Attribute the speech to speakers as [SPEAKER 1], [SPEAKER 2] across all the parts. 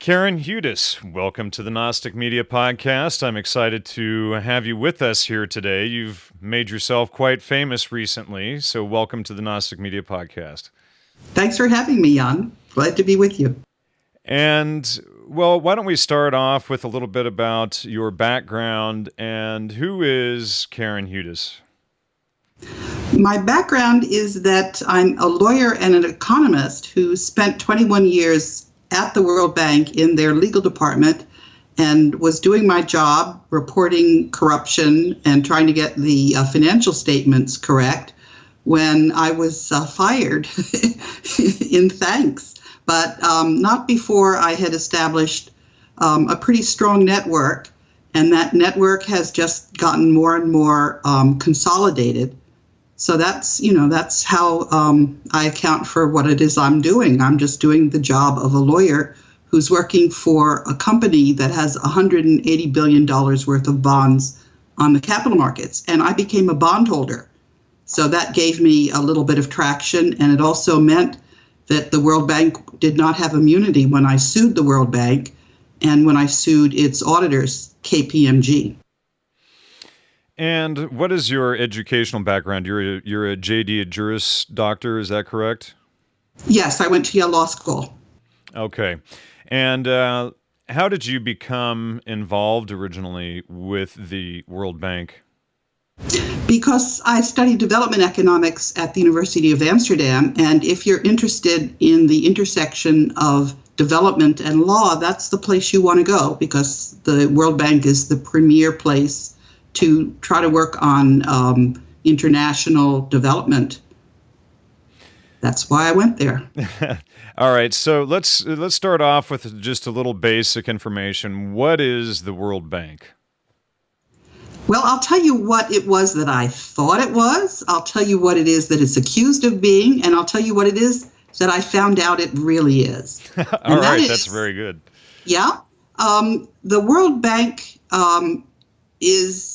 [SPEAKER 1] Karen Hudes, welcome to the Gnostic Media Podcast. I'm excited to have you with us here today. You've made yourself quite famous recently, so welcome to the Gnostic Media Podcast.
[SPEAKER 2] Thanks for having me, Jan. Glad to be with you.
[SPEAKER 1] And, well, why don't we start off with a little bit about your background and who is Karen Hudes?
[SPEAKER 2] My background is that I'm a lawyer and an economist who spent 21 years at the World Bank in their legal department and was doing my job reporting corruption and trying to get the financial statements correct when I was fired in thanks. But not before I had established a pretty strong network, and that network has just gotten more and more consolidated. So that's how I account for what it is I'm doing. I'm just doing the job of a lawyer who's working for a company that has $180 billion worth of bonds on the capital markets. And I became a bondholder. So that gave me a little bit of traction. And it also meant that the World Bank did not have immunity when I sued the World Bank and when I sued its auditors, KPMG.
[SPEAKER 1] And what is your educational background? You're a JD, a Juris Doctor, is that correct?
[SPEAKER 2] Yes, I went to Yale Law School.
[SPEAKER 1] Okay. And how did you become involved originally with the World Bank?
[SPEAKER 2] Because I studied development economics at the University of Amsterdam, and if you're interested in the intersection of development and law, that's the place you want to go, because the World Bank is the premier place to try to work on international development. That's why I went there.
[SPEAKER 1] All right, so let's start off with just a little basic information. What is the World Bank?
[SPEAKER 2] Well, I'll tell you what it was that I thought it was. I'll tell you what it is that it's accused of being, and I'll tell you what it is that I found out it really is.
[SPEAKER 1] All right, that's very good.
[SPEAKER 2] Yeah. The World Bank is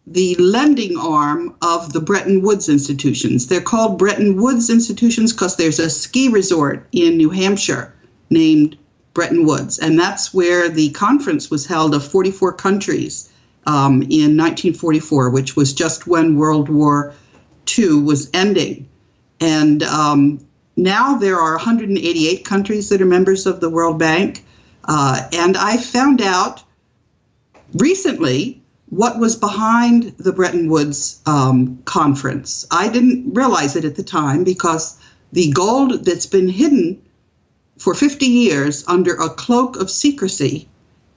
[SPEAKER 2] the lending arm of the Bretton Woods institutions. They're called Bretton Woods institutions because there's a ski resort in New Hampshire named Bretton Woods, and that's where the conference was held of 44 countries in 1944, which was just when World War II was ending. And now there are 188 countries that are members of the World Bank. And I found out recently what was behind the Bretton Woods conference. I didn't realize it at the time because the gold that's been hidden for 50 years under a cloak of secrecy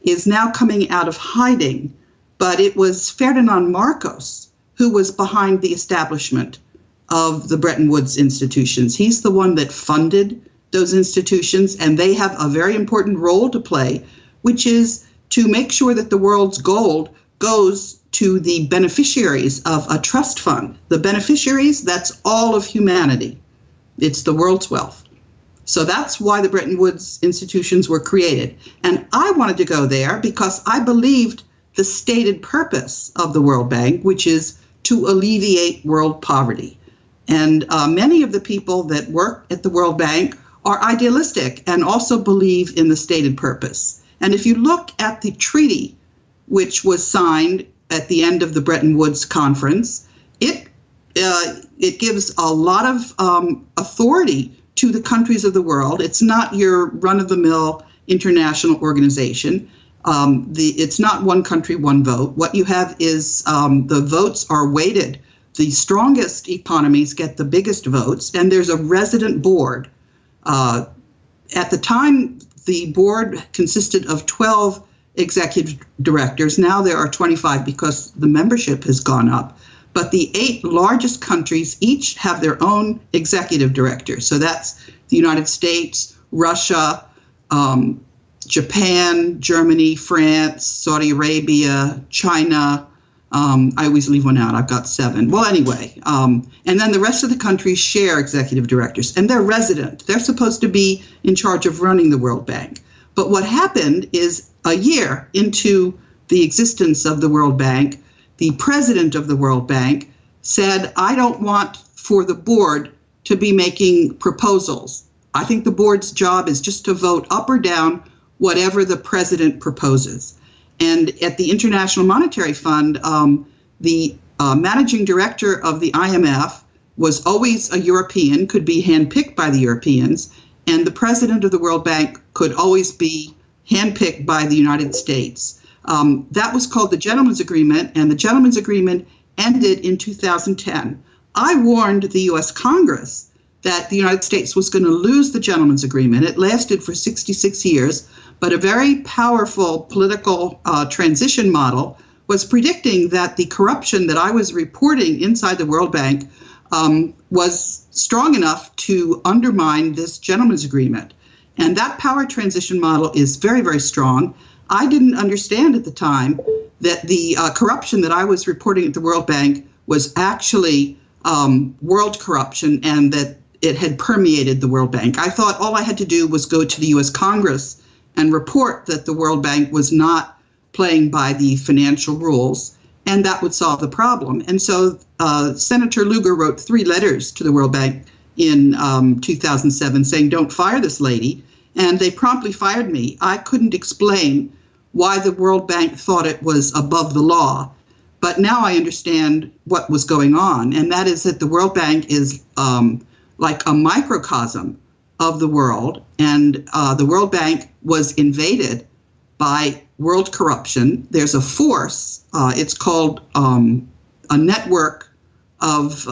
[SPEAKER 2] is now coming out of hiding. But it was Ferdinand Marcos who was behind the establishment of the Bretton Woods institutions. He's the one that funded those institutions, and they have a very important role to play, which is to make sure that the world's gold goes to the beneficiaries of a trust fund. The beneficiaries, that's all of humanity. It's the world's wealth. So that's why the Bretton Woods institutions were created. And I wanted to go there because I believed the stated purpose of the World Bank, which is to alleviate world poverty. And many of the people that work at the World Bank are idealistic and also believe in the stated purpose. And if you look at the treaty which was signed at the end of the Bretton Woods conference, it gives a lot of authority to the countries of the world. It's not your run-of-the-mill international organization. It's not one country, one vote. What you have is the votes are weighted. The strongest economies get the biggest votes, and there's a resident board. At the time, the board consisted of 12 executive directors. Now there are 25 because the membership has gone up. But the 8 largest countries each have their own executive director. So that's the United States, Russia, Japan, Germany, France, Saudi Arabia, China. I always leave one out. I've got 7. Well, anyway. And then the rest of the countries share executive directors, and they're resident. They're supposed to be in charge of running the World Bank. But what happened is a year into the existence of the World Bank, the president of the World Bank said, I don't want for the board to be making proposals. I think the board's job is just to vote up or down whatever the president proposes. And at the International Monetary Fund, the managing director of the IMF was always a European, could be handpicked by the Europeans, and the president of the World Bank could always be handpicked by the United States. That was called the Gentleman's Agreement, and the Gentleman's Agreement ended in 2010. I warned the U.S. Congress that the United States was going to lose the Gentleman's Agreement. It lasted for 66 years, but a very powerful political transition model was predicting that the corruption that I was reporting inside the World Bank was strong enough to undermine this Gentleman's Agreement. And that power transition model is very, very strong. I didn't understand at the time that the corruption that I was reporting at the World Bank was actually world corruption and that it had permeated the World Bank. I thought all I had to do was go to the U.S. Congress and report that the World Bank was not playing by the financial rules, and that would solve the problem. And so Senator Lugar wrote 3 letters to the World Bank in 2007 saying, don't fire this lady. And they promptly fired me. I couldn't explain why the World Bank thought it was above the law. But now I understand what was going on. And that is that the World Bank is like a microcosm of the world. And the World Bank was invaded by world corruption. There's a force. It's called a network of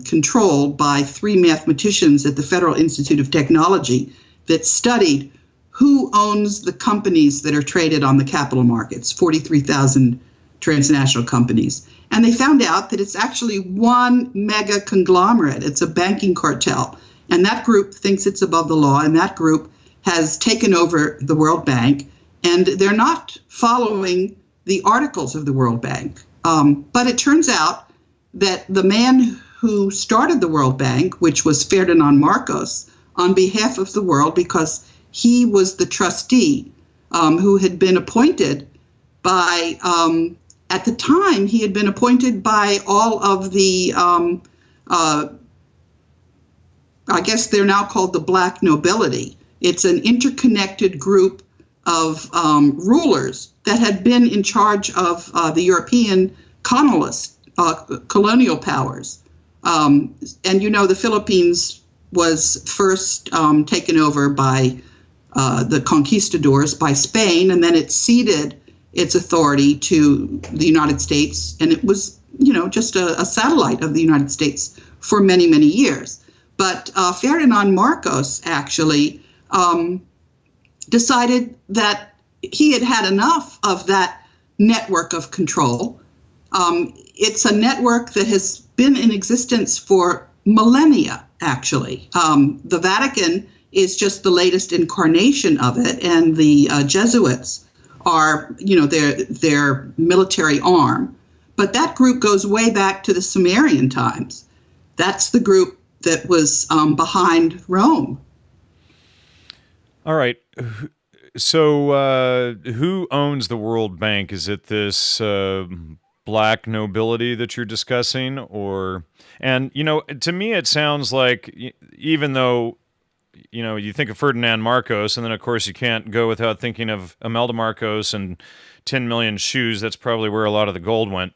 [SPEAKER 2] control by 3 mathematicians at the Federal Institute of Technology that studied who owns the companies that are traded on the capital markets, 43,000 transnational companies. And they found out that it's actually one mega conglomerate. It's a banking cartel. And that group thinks it's above the law, and that group has taken over the World Bank. And they're not following the articles of the World Bank. But it turns out that the man who started the World Bank, which was Ferdinand Marcos, on behalf of the world, because he was the trustee who had been appointed by, at the time, he had been appointed by all of the, I guess they're now called the Black nobility. It's an interconnected group of rulers that had been in charge of the European colonial powers. And you know, the Philippines was first taken over by the conquistadors, by Spain, and then it ceded its authority to the United States, and it was, you know, just a satellite of the United States for many, many years. But Ferdinand Marcos actually decided that he had had enough of that network of control. It's a network that has been in existence for millennia, actually. The Vatican is just the latest incarnation of it, and the Jesuits are, you know, their military arm. But that group goes way back to the Sumerian times. That's the group that was behind Rome.
[SPEAKER 1] All right. So who owns the World Bank? Is it this Black nobility that you're discussing? Or, and, you know, to me it sounds like, even though, you know, you think of Ferdinand Marcos, and then of course you can't go without thinking of Imelda Marcos and 10 million shoes. That's probably where a lot of the gold went.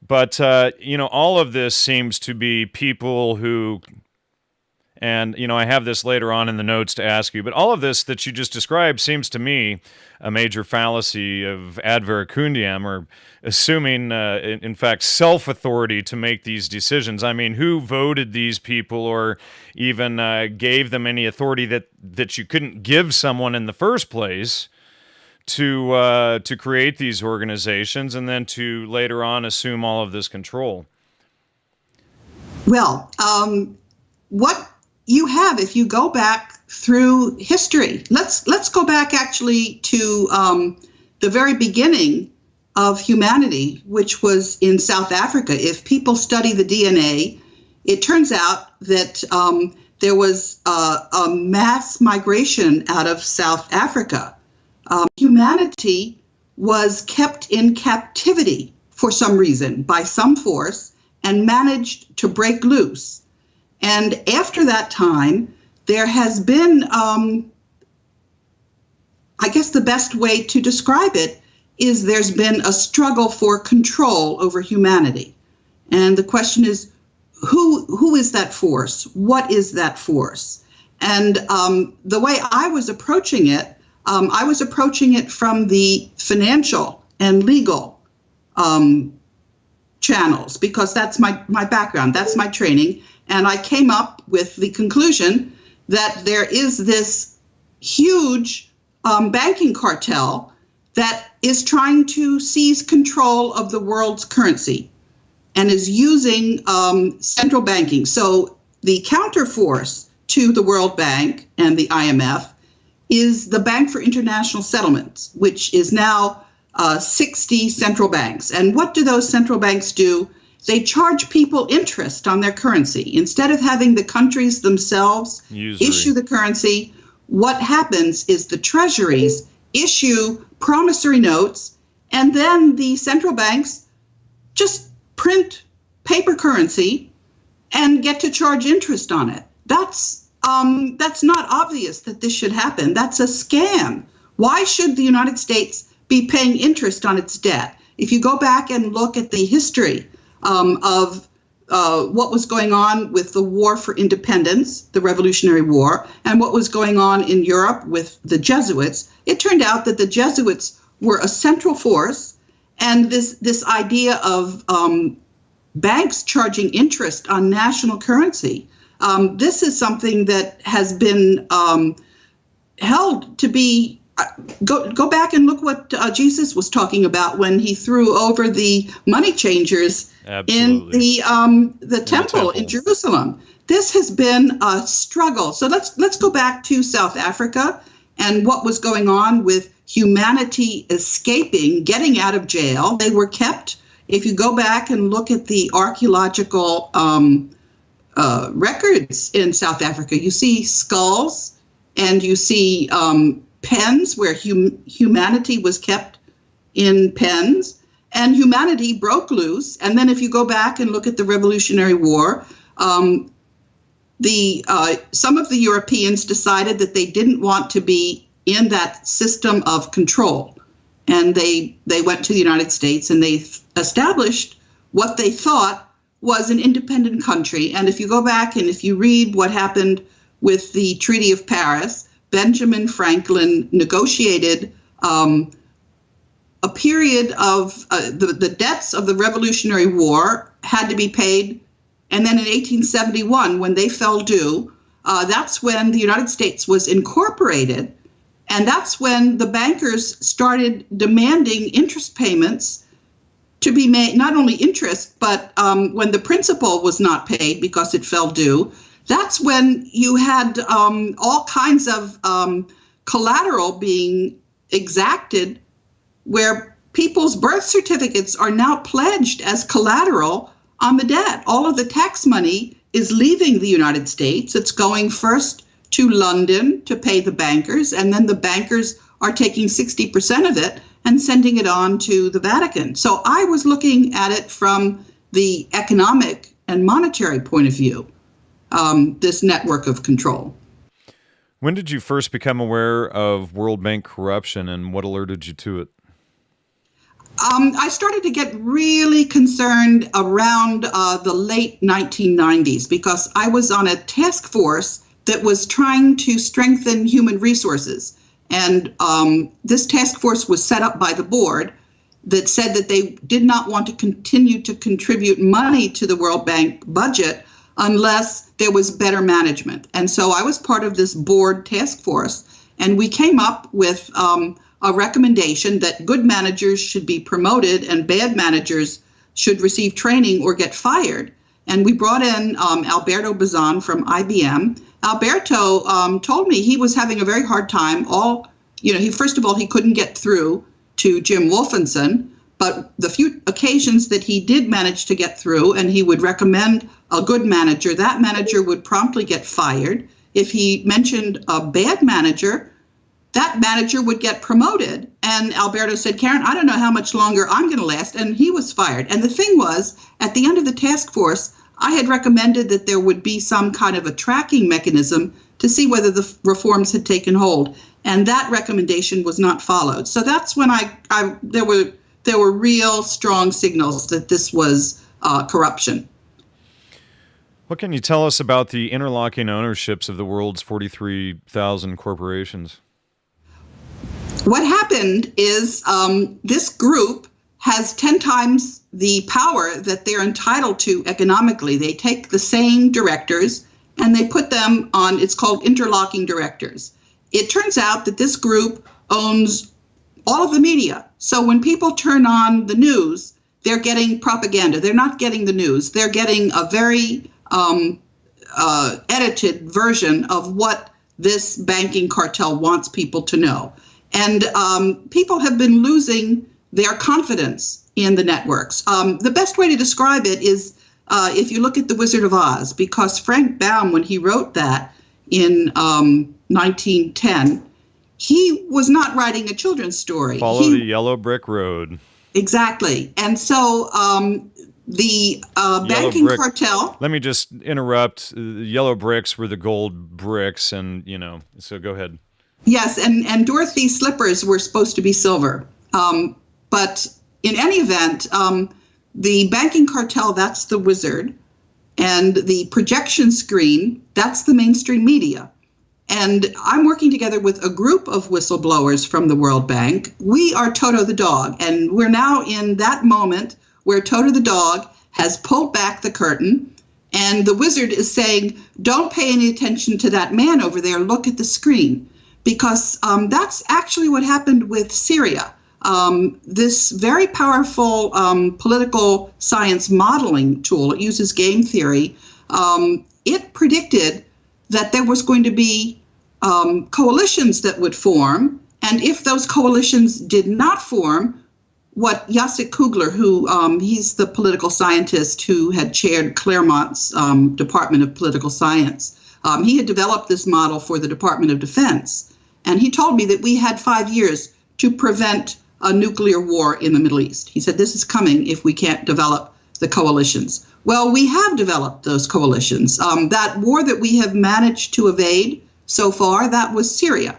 [SPEAKER 1] But, you know, all of this seems to be people who, and, you know, I have this later on in the notes to ask you, but all of this that you just described seems to me a major fallacy of ad verecundiam, or assuming, in fact, self-authority to make these decisions. I mean, who voted these people, or even gave them any authority that you couldn't give someone in the first place to create these organizations and then to later on assume all of this control?
[SPEAKER 2] Well, what you have, if you go back through history, let's go back actually to the very beginning of humanity, which was in South Africa. If people study the DNA, it turns out that there was a mass migration out of South Africa. Humanity was kept in captivity for some reason by some force and managed to break loose. And after that time, there has been, I I guess the best way to describe it is there's been a struggle for control over humanity. And the question is, who is that force? What is that force? And the way I was approaching it, I was approaching it from the financial and legal channels, because that's my background, that's my training. And I came up with the conclusion that there is this huge banking cartel that is trying to seize control of the world's currency and is using central banking. So the counterforce to the World Bank and the IMF is the Bank for International Settlements, which is now 60 central banks. And what do those central banks do? They charge people interest on their currency. Instead of having the countries themselves issue the currency, what happens is the treasuries issue promissory notes, and then the central banks just print paper currency and get to charge interest on it. That's not obvious that this should happen. That's a scam. Why should the United States be paying interest on its debt? If you go back and look at the history of what was going on with the War for Independence, the Revolutionary War, and what was going on in Europe with the Jesuits, it turned out that the Jesuits were a central force, and this idea of banks charging interest on national currency, this is something that has been held to be. Go back and look what Jesus was talking about when he threw over the money changers
[SPEAKER 1] Absolutely.
[SPEAKER 2] in the temple in Jerusalem. This has been a struggle. So let's go back to South Africa and what was going on with humanity escaping, getting out of jail. They were kept. If you go back and look at the archaeological records in South Africa, you see skulls and you see pens where humanity was kept in pens, and humanity broke loose. And then if you go back and look at the Revolutionary War, some of the Europeans decided that they didn't want to be in that system of control. And they went to the United States and they established what they thought was an independent country. And if you go back and if you read what happened with the Treaty of Paris, Benjamin Franklin negotiated a period of the debts of the Revolutionary War had to be paid. And then in 1871, when they fell due, that's when the United States was incorporated. And that's when the bankers started demanding interest payments to be made, not only interest, but when the principal was not paid because it fell due, that's when you had all kinds of collateral being exacted, where people's birth certificates are now pledged as collateral on the debt. All of the tax money is leaving the United States. It's going first to London to pay the bankers, and then the bankers are taking 60% of it and sending it on to the Vatican. So I was looking at it from the economic and monetary point of view, this network of control.
[SPEAKER 1] When did you first become aware of World Bank corruption, and what alerted you to it?
[SPEAKER 2] I started to get really concerned around the late 1990s because I was on a task force that was trying to strengthen human resources. And this task force was set up by the board that said that they did not want to continue to contribute money to the World Bank budget unless there was better management. And so I was part of this board task force, and we came up with a recommendation that good managers should be promoted and bad managers should receive training or get fired. And we brought in Alberto Bazan from IBM. Alberto told me he was having a very hard time. First of all, he couldn't get through to Jim Wolfenson, but the few occasions that he did manage to get through and he would recommend a good manager, that manager would promptly get fired. If he mentioned a bad manager, that manager would get promoted. And Alberto said, Karen, I don't know how much longer I'm going to last. And he was fired. And the thing was, at the end of the task force, I had recommended that there would be some kind of a tracking mechanism to see whether the reforms had taken hold. and that recommendation was not followed. So that's when there were real strong signals that this was corruption.
[SPEAKER 1] What can you tell us about the interlocking ownerships of the world's 43,000 corporations?
[SPEAKER 2] What happened is this group has 10 times the power that they're entitled to economically. They take the same directors and they put them on, it's called interlocking directors. It turns out that this group owns all of the media. So when people turn on the news, they're getting propaganda. They're not getting the news. They're getting a very edited version of what this banking cartel wants people to know. And people have been losing their confidence in the networks. The best way to describe it is if you look at The Wizard of Oz, because Frank Baum, when he wrote that in 1910, he was not writing a children's story.
[SPEAKER 1] Follow the yellow brick road.
[SPEAKER 2] Exactly. And so the banking cartel.
[SPEAKER 1] Let me just interrupt. The yellow bricks were the gold bricks, and, so go ahead.
[SPEAKER 2] Yes, and Dorothy's slippers were supposed to be silver. But in any event, the banking cartel, that's the wizard, and the projection screen, that's the mainstream media. And I'm working together with a group of whistleblowers from the World Bank. We are Toto the dog, and we're now in that moment where Toto the dog has pulled back the curtain, and the wizard is saying, don't pay any attention to that man over there, look at the screen. Because that's actually what happened with Syria. This very powerful political science modeling tool, it uses game theory, it predicted that there was going to be coalitions that would form. And if those coalitions did not form, what Jacek Kugler, who he's the political scientist who had chaired Claremont's Department of Political Science, he had developed this model for the Department of Defense. And he told me that we had 5 years to prevent a nuclear war in the Middle East. He said, this is coming if we can't develop the coalitions. Well, we have developed those coalitions. That war that we have managed to evade so far, that was Syria.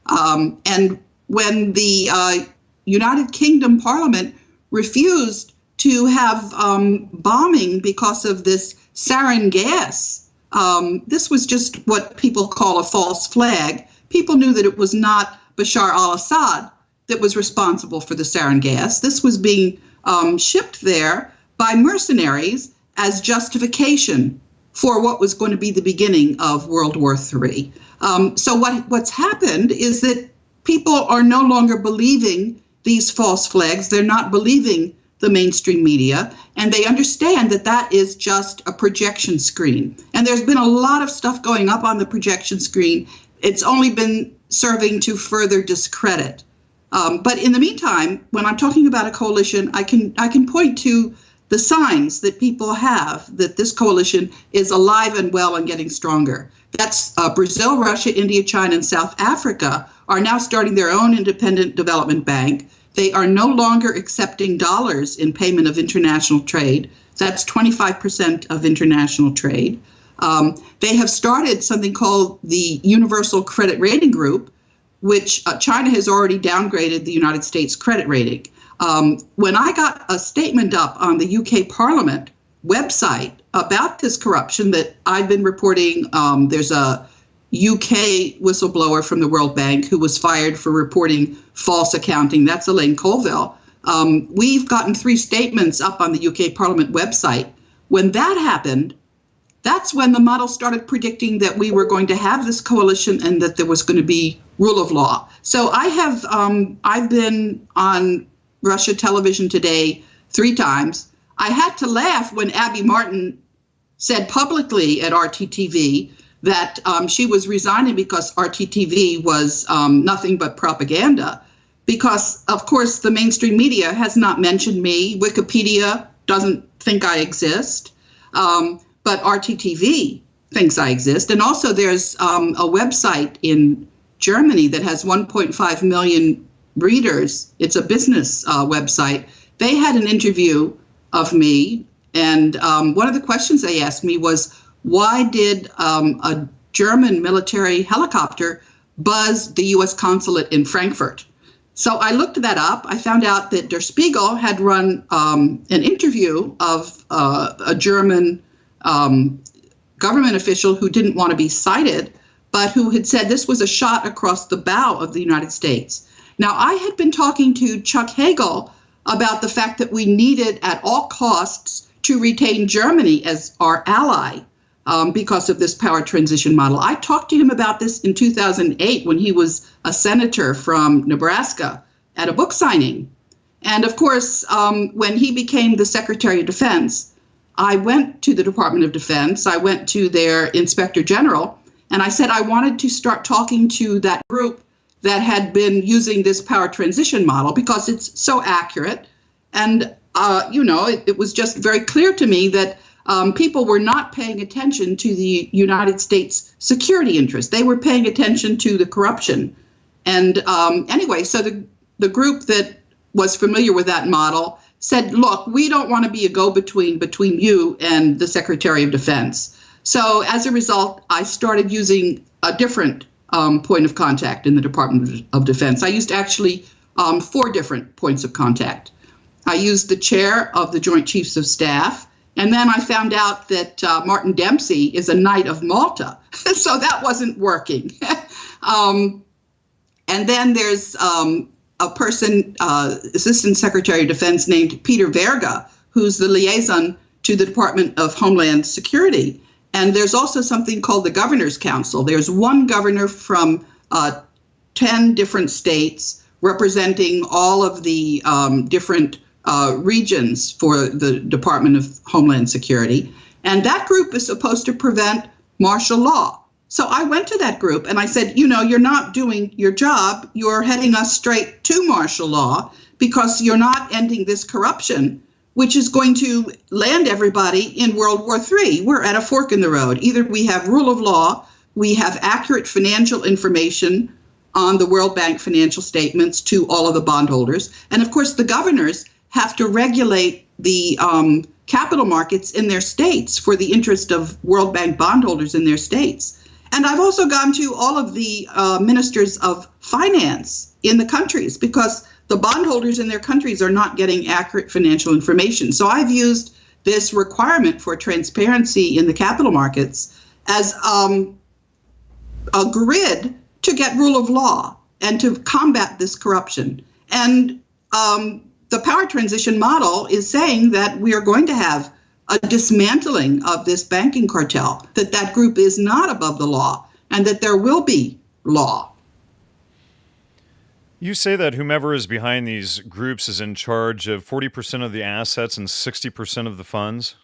[SPEAKER 2] And when the United Kingdom Parliament refused to have bombing because of this sarin gas, this was just what people call a false flag. People knew that it was not Bashar al-Assad that was responsible for the sarin gas. This was being shipped there by mercenaries as justification for what was going to be the beginning of World War III. So what's happened is that people are no longer believing these false flags. They're not believing the mainstream media, and they understand that that is just a projection screen. And there's been a lot of stuff going up on the projection screen. It's only been serving to further discredit. But in the meantime, when I'm talking about a coalition, I can point to the signs that people have that this coalition is alive and well and getting stronger. That's Brazil, Russia, India, China, and South Africa are now starting their own independent development bank. They are no longer accepting dollars in payment of international trade. That's 25% of international trade. They have started something called the Universal Credit Rating Group, which China has already downgraded the United States credit rating. When I got a statement up on the UK Parliament website about this corruption that I've been reporting, there's a UK whistleblower from the World Bank who was fired for reporting false accounting. That's Elaine Colville. We've gotten 3 statements up on the UK Parliament website. When that happened, that's when the model started predicting that we were going to have this coalition and that there was going to be rule of law. So I've been on Russia television today 3 times. I had to laugh when Abby Martin said publicly at RTTV that she was resigning because RTTV was nothing but propaganda. Because, of course, the mainstream media has not mentioned me. Wikipedia doesn't think I exist. But RTTV thinks I exist. And also there's a website in Germany that has 1.5 million readers. It's a business website. They had an interview of me. And one of the questions they asked me was, why did a German military helicopter buzz the U.S. consulate in Frankfurt. So I looked that up. I found out that Der Spiegel had run an interview of a German government official who didn't want to be cited, but who had said this was a shot across the bow of the United States. Now, I had been talking to Chuck Hagel about the fact that we needed at all costs to retain Germany as our ally because of this power transition model. I talked to him about this in 2008 when he was a senator from Nebraska at a book signing. And of course, when he became the Secretary of Defense, I went to the Department of Defense, I went to their Inspector General, and I said I wanted to start talking to that group that had been using this power transition model because it's so accurate. And, it was just very clear to me that people were not paying attention to the United States security interests. They were paying attention to the corruption. And anyway, so the group that was familiar with that model said, look, we don't want to be a go-between between you and the Secretary of Defense. So as a result, I started using a different point of contact in the Department of Defense. I used actually 4 different points of contact. I used the chair of the Joint Chiefs of Staff, and then I found out that Martin Dempsey is a Knight of Malta, so that wasn't working. And then there's a person, Assistant Secretary of Defense named Peter Verga, who's the liaison to the Department of Homeland Security. And there's also something called the Governor's Council. There's one governor from 10 different states representing all of the different regions for the Department of Homeland Security. And that group is supposed to prevent martial law. So I went to that group and I said, you're not doing your job. You're heading us straight to martial law because you're not ending this corruption, which is going to land everybody in World War III. We're at a fork in the road. Either we have rule of law, we have accurate financial information on the World Bank financial statements to all of the bondholders. And of course, the governors have to regulate the capital markets in their states for the interest of World Bank bondholders in their states. And I've also gone to all of the ministers of finance in the countries because the bondholders in their countries are not getting accurate financial information. So I've used this requirement for transparency in the capital markets as a grid to get rule of law and to combat this corruption. And the power transition model is saying that we are going to have a dismantling of this banking cartel, that group is not above the law, and that there will be law.
[SPEAKER 1] You say that whomever is behind these groups is in charge of 40% of the assets and 60% of the funds?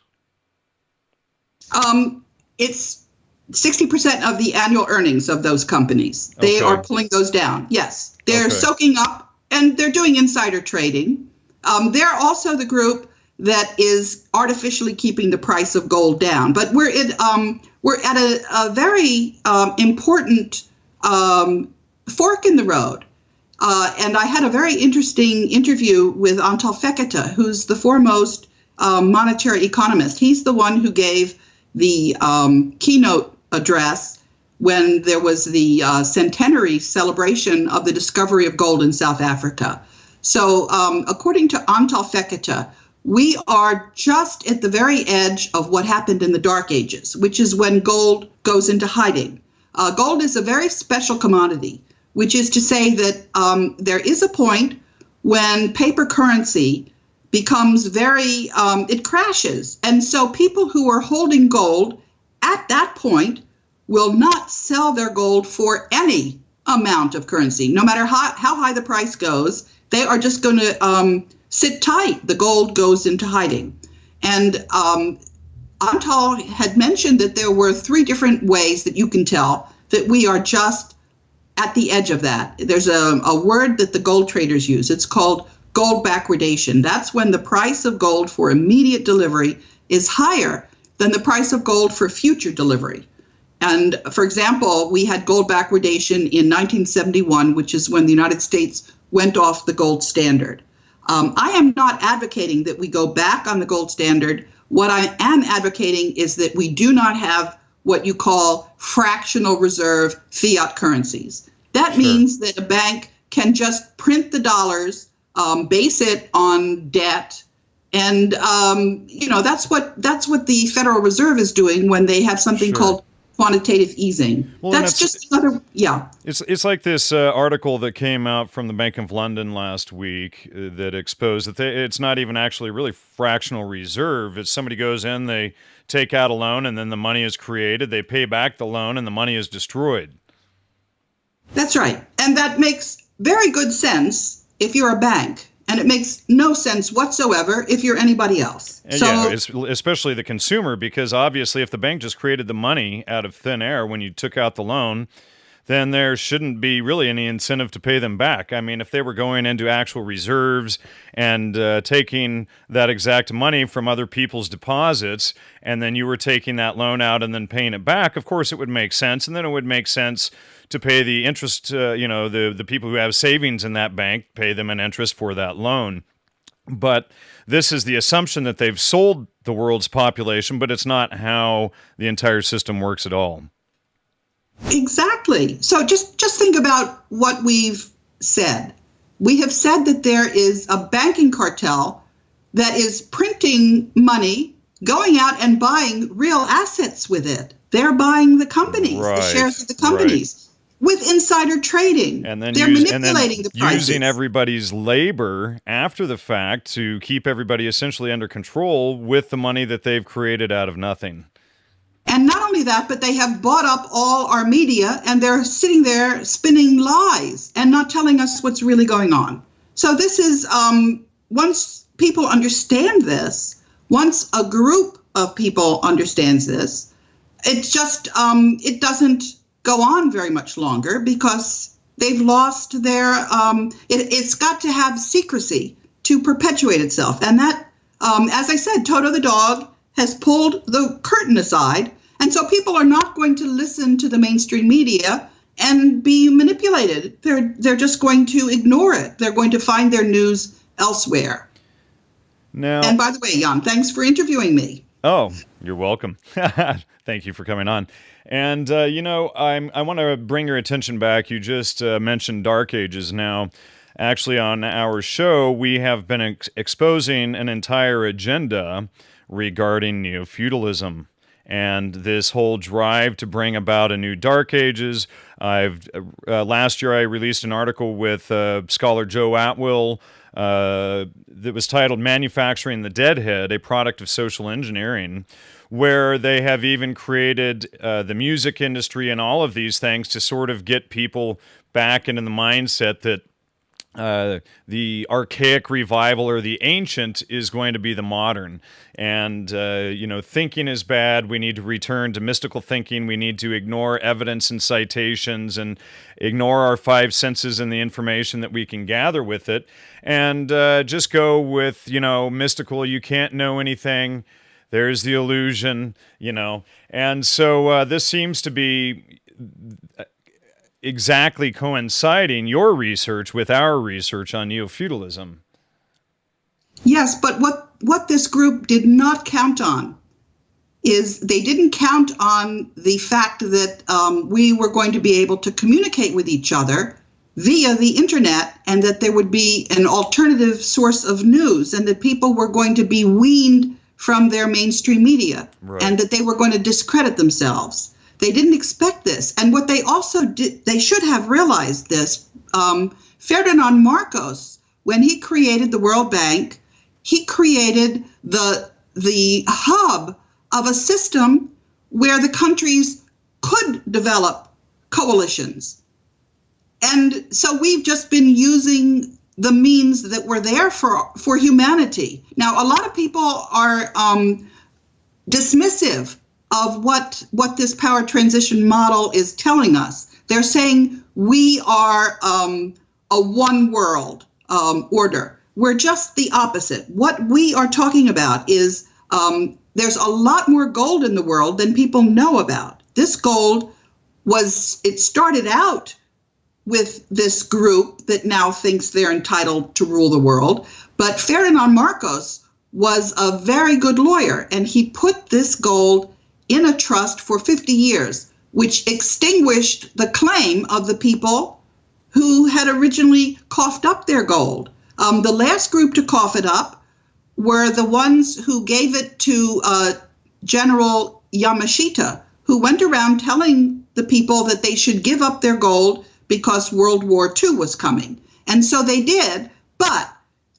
[SPEAKER 2] It's 60% of the annual earnings of those companies. They are pulling those down. Yes, they're soaking up, and they're doing insider trading. They're also the group that is artificially keeping the price of gold down. But we're at a very important fork in the road. And I had a very interesting interview with Antal Fekete, who's the foremost monetary economist. He's the one who gave the keynote address when there was the centenary celebration of the discovery of gold in South Africa. So according to Antal Fekete, we are just at the very edge of what happened in the Dark Ages, which is when gold goes into hiding. Gold is a very special commodity, which is to say that there is a point when paper currency becomes it crashes. And so people who are holding gold at that point will not sell their gold for any amount of currency. No matter how high the price goes, they are just going to sit tight. The gold goes into hiding. And Antal had mentioned that there were 3 different ways that you can tell that we are just at the edge of that. There's a word that the gold traders use. It's called gold backwardation. That's when the price of gold for immediate delivery is higher than the price of gold for future delivery. And for example, we had gold backwardation in 1971, which is when the United States went off the gold standard. I am not advocating that we go back on the gold standard. What I am advocating is that we do not have what you call fractional reserve fiat currencies. That
[SPEAKER 1] Sure.
[SPEAKER 2] means that a bank can just print the dollars, base it on debt, and that's what the Federal Reserve is doing when they have something
[SPEAKER 1] Sure.
[SPEAKER 2] called quantitative easing.
[SPEAKER 1] Well, and
[SPEAKER 2] That's just another, yeah.
[SPEAKER 1] it's like this article that came out from the Bank of London last week that exposed that it's not even actually really fractional reserve. It's somebody goes in, they take out a loan, and then the money is created. They pay back the loan, and the money is destroyed.
[SPEAKER 2] That's right. And that makes very good sense if you're a bank. And it makes no sense whatsoever if you're anybody else.
[SPEAKER 1] And
[SPEAKER 2] So,
[SPEAKER 1] yeah, it's especially the consumer, because obviously, if the bank just created the money out of thin air when you took out the loan, then there shouldn't be really any incentive to pay them back. I mean, if they were going into actual reserves and taking that exact money from other people's deposits, and then you were taking that loan out and then paying it back, of course it would make sense. And then it would make sense to pay the interest, the people who have savings in that bank, pay them an interest for that loan. But this is the assumption that they've sold the world's population, but it's not how the entire system works at all.
[SPEAKER 2] exactly. So just think about what we've said. We have said that there is a banking cartel that is printing money, going out and buying real assets with it. They're buying the companies, the shares of the companies. With insider trading.
[SPEAKER 1] And then
[SPEAKER 2] they're manipulating the prices.
[SPEAKER 1] Using everybody's labor after the fact to keep everybody essentially under control with the money that they've created out of nothing.
[SPEAKER 2] And not only that, but they have bought up all our media, and they're sitting there spinning lies and not telling us what's really going on. So this is, once people understand this, once a group of people understands this, it just, it doesn't go on very much longer, because they've lost their, it's got to have secrecy to perpetuate itself. And that, as I said, Toto the dog has pulled the curtain aside. And so people are not going to listen to the mainstream media and be manipulated. They're just going to ignore it. They're going to find their news elsewhere.
[SPEAKER 1] Now,
[SPEAKER 2] and by the way, Jan, thanks for interviewing me.
[SPEAKER 1] Oh, you're welcome. Thank you for coming on. And, I want to bring your attention back. You just mentioned Dark Ages. Now, actually, on our show, we have been exposing an entire agenda regarding neo-feudalism and this whole drive to bring about a new Dark Ages. Last year, I released an article with scholar Joe Atwill that was titled Manufacturing the Deadhead, a Product of Social Engineering, where they have even created the music industry and all of these things to sort of get people back into the mindset that the archaic revival or the ancient is going to be the modern. And, thinking is bad. We need to return to mystical thinking. We need to ignore evidence and citations and ignore our five senses and the information that we can gather with it. And just go with, mystical. You can't know anything. There's the illusion, And so this seems to be exactly coinciding your research with our research on neo-feudalism.
[SPEAKER 2] Yes, but what this group did not count on is they didn't count on the fact that we were going to be able to communicate with each other via the internet, and that there would be an alternative source of news, and that people were going to be weaned from their mainstream media,
[SPEAKER 1] right,
[SPEAKER 2] and that they were going to discredit themselves. They didn't expect this. And what they also did, they should have realized this. Ferdinand Marcos, when he created the World Bank, he created the hub of a system where the countries could develop coalitions. And so we've just been using the means that were there for humanity. Now, a lot of people are dismissive of what this power transition model is telling us. They're saying we are a one world order. We're just the opposite. What we are talking about is there's a lot more gold in the world than people know about. This gold it started out with this group that now thinks they're entitled to rule the world. But Ferdinand Marcos was a very good lawyer, and he put this gold in a trust for 50 years, which extinguished the claim of the people who had originally coughed up their gold. The last group to cough it up were the ones who gave it to General Yamashita, who went around telling the people that they should give up their gold because World War II was coming. And so they did, but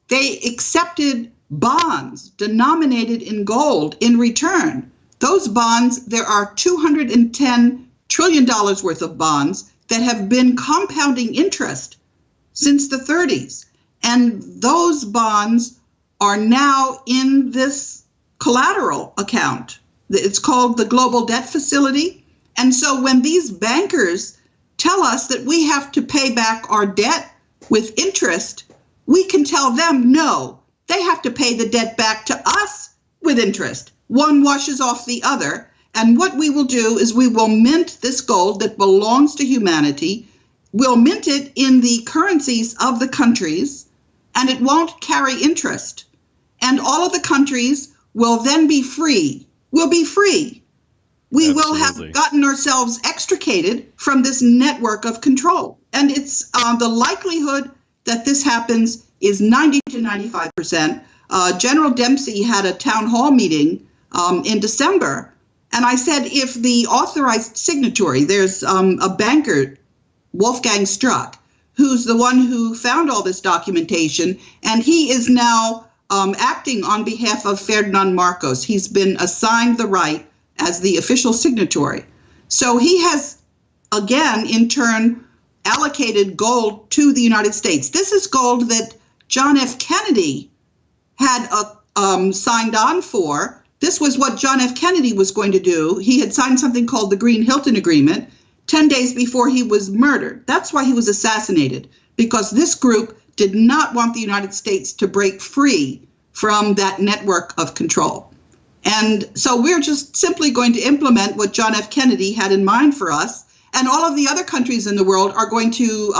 [SPEAKER 2] they accepted bonds denominated in gold in return. Those bonds, there are $210 trillion worth of bonds that have been compounding interest since the 30s. And those bonds are now in this collateral account. It's called the Global Debt Facility. And so when these bankers tell us that we have to pay back our debt with interest, we can tell them no, they have to pay the debt back to us with interest. One washes off the other. And what we will do is we will mint this gold that belongs to humanity. We'll mint it in the currencies of the countries, and it won't carry interest. And all of the countries will then be free. We'll be free. We will have gotten ourselves extricated from this network of control. And it's the likelihood that this happens is 90 to 95%. General Dempsey had a town hall meeting in December, and I said, if the authorized signatory, there's a banker, Wolfgang Struck, who's the one who found all this documentation, and he is now acting on behalf of Ferdinand Marcos. He's been assigned the right as the official signatory. So he has, again, in turn, allocated gold to the United States. This is gold that John F. Kennedy had signed on for. This was what John F. Kennedy was going to do. He had signed something called the Green-Hilton Agreement 10 days before he was murdered. That's why he was assassinated, because this group did not want the United States to break free from that network of control. And so we're just simply going to implement what John F. Kennedy had in mind for us. And all of the other countries in the world are going to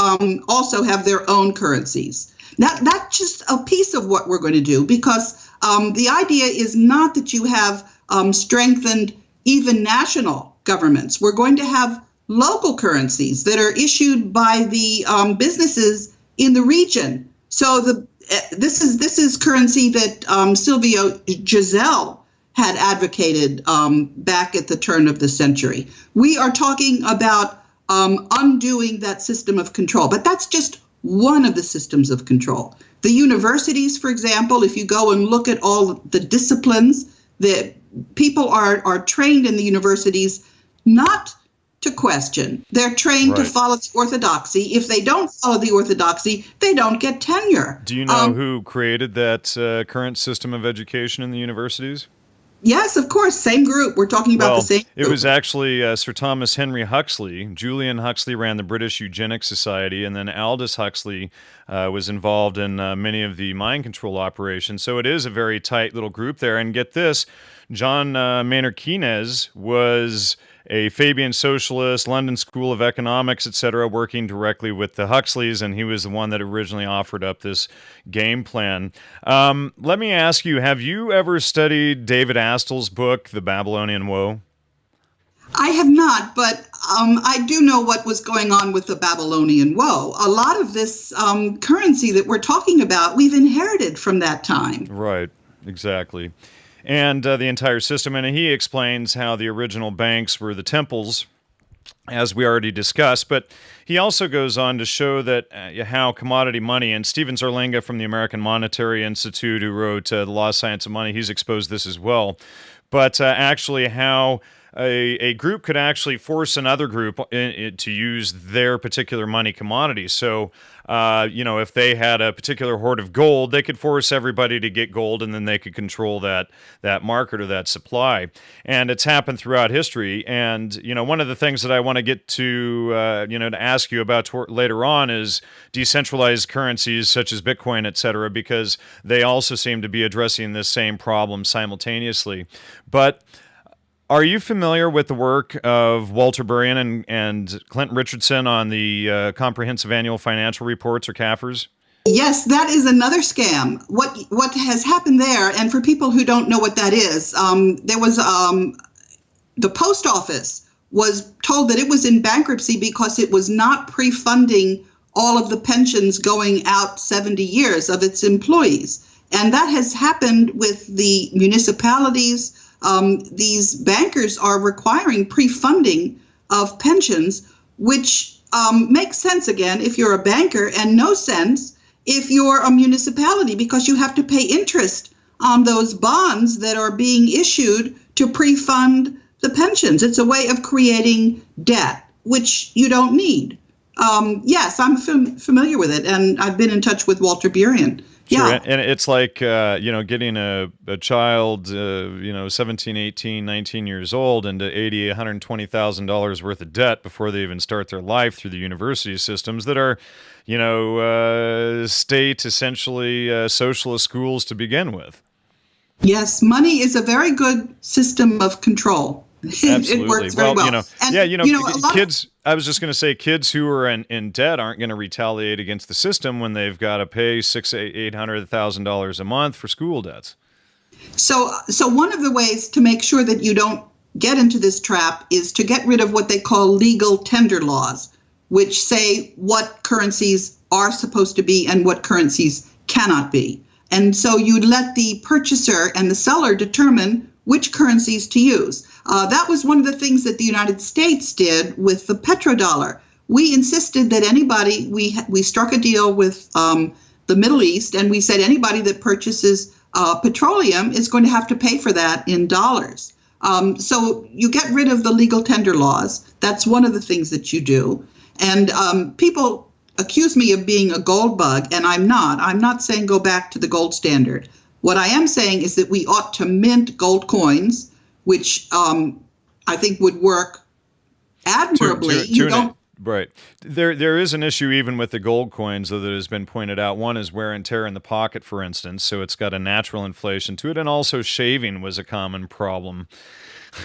[SPEAKER 2] also have their own currencies. Now, that's just a piece of what we're going to do, because the idea is not that you have strengthened even national governments. We're going to have local currencies that are issued by the businesses in the region. So this is currency that Silvio Giselle had advocated back at the turn of the century. We are talking about undoing that system of control, but that's just one of the systems of control. The universities, for example, if you go and look at all the disciplines, that people are trained in the universities not to question. They're trained to follow the orthodoxy. If they don't follow the orthodoxy, they don't get tenure.
[SPEAKER 1] Do you know who created that current system of education in the universities?
[SPEAKER 2] Yes, of course. Same group. We're talking about the same group.
[SPEAKER 1] It was actually Sir Thomas Henry Huxley. Julian Huxley ran the British Eugenics Society, and then Aldous Huxley was involved in many of the mind control operations. So it is a very tight little group there. And get this, John Maynard Keynes was a Fabian socialist, London School of Economics, etc., working directly with the Huxleys, and he was the one that originally offered up this game plan. Let me ask you, have you ever studied David Astl's book, The Babylonian Woe?
[SPEAKER 2] I have not, but I do know what was going on with the Babylonian Woe. A lot of this currency that we're talking about, we've inherited from that time.
[SPEAKER 1] Right, exactly. And the entire system. And he explains how the original banks were the temples, as we already discussed. But he also goes on to show that how commodity money, and Stephen Zarlinga from the American Monetary Institute, who wrote The Lost Science of Money, he's exposed this as well. But actually how a group could actually force another group to use their particular money commodity. So, if they had a particular hoard of gold, they could force everybody to get gold, and then they could control that market or that supply. And it's happened throughout history. And, one of the things that I want to get to, to ask you about later on is decentralized currencies such as Bitcoin, et cetera, because they also seem to be addressing this same problem simultaneously. But are you familiar with the work of Walter Burrian and Clinton Richardson on the Comprehensive Annual Financial Reports, or CAFRs?
[SPEAKER 2] Yes, that is another scam. What has happened there, and for people who don't know what that is, there was the post office was told that it was in bankruptcy because it was not pre-funding all of the pensions going out 70 years of its employees. And that has happened with the municipalities. These bankers are requiring pre-funding of pensions, which makes sense, again, if you're a banker, and no sense if you're a municipality, because you have to pay interest on those bonds that are being issued to pre-fund the pensions. It's a way of creating debt, which you don't need. Yes, I'm familiar with it, and I've been in touch with Walter Burien.
[SPEAKER 1] Sure,
[SPEAKER 2] Yeah.
[SPEAKER 1] and it's like, getting a child, 17, 18, 19 years old into $80,000, $120,000 worth of debt before they even start their life through the university systems that are, state, essentially, socialist schools to begin with.
[SPEAKER 2] Yes, money is a very good system of control. It
[SPEAKER 1] Absolutely.
[SPEAKER 2] works very well. And, a lot
[SPEAKER 1] kids, I was just going to say, kids who are in debt aren't going to retaliate against the system when they've got to pay $800,000 a month for school debts.
[SPEAKER 2] So one of the ways to make sure that you don't get into this trap is to get rid of what they call legal tender laws, which say what currencies are supposed to be and what currencies cannot be. And so you'd let the purchaser and the seller determine which currencies to use. That was one of the things that the United States did with the petrodollar. We insisted that anybody, we struck a deal with the Middle East, and we said anybody that purchases petroleum is going to have to pay for that in dollars. So you get rid of the legal tender laws. That's one of the things that you do. And people accuse me of being a gold bug, and I'm not. I'm not saying go back to the gold standard. What I am saying is that we ought to mint gold coins, which I think would work admirably.
[SPEAKER 1] Right. There is an issue even with the gold coins, though, that has been pointed out. One is wear and tear in the pocket, for instance, so it's got a natural inflation to it, and also shaving was a common problem.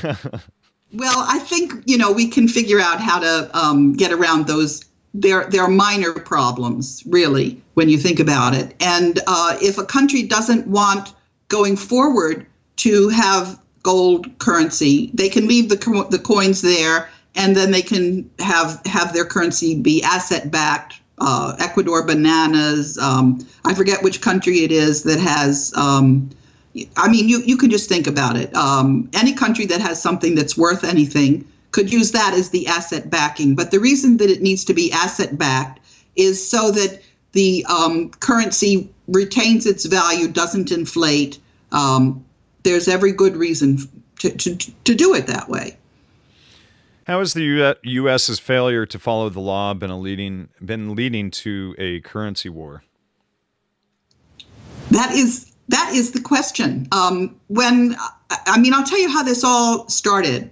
[SPEAKER 2] Well, I think, we can figure out how to get around those. They're minor problems, really, when you think about it. And if a country doesn't want going forward to have gold currency, they can leave the coins there, and then they can have their currency be asset-backed. Ecuador bananas. I forget which country it is that has. You can just think about it. Any country that has something that's worth anything could use that as the asset backing. But the reason that it needs to be asset backed is so that the currency retains its value, doesn't inflate. There's every good reason to do it that way.
[SPEAKER 1] How has the U.S.'s failure to follow the law been leading to a currency war?
[SPEAKER 2] That is the question. I'll tell you how this all started.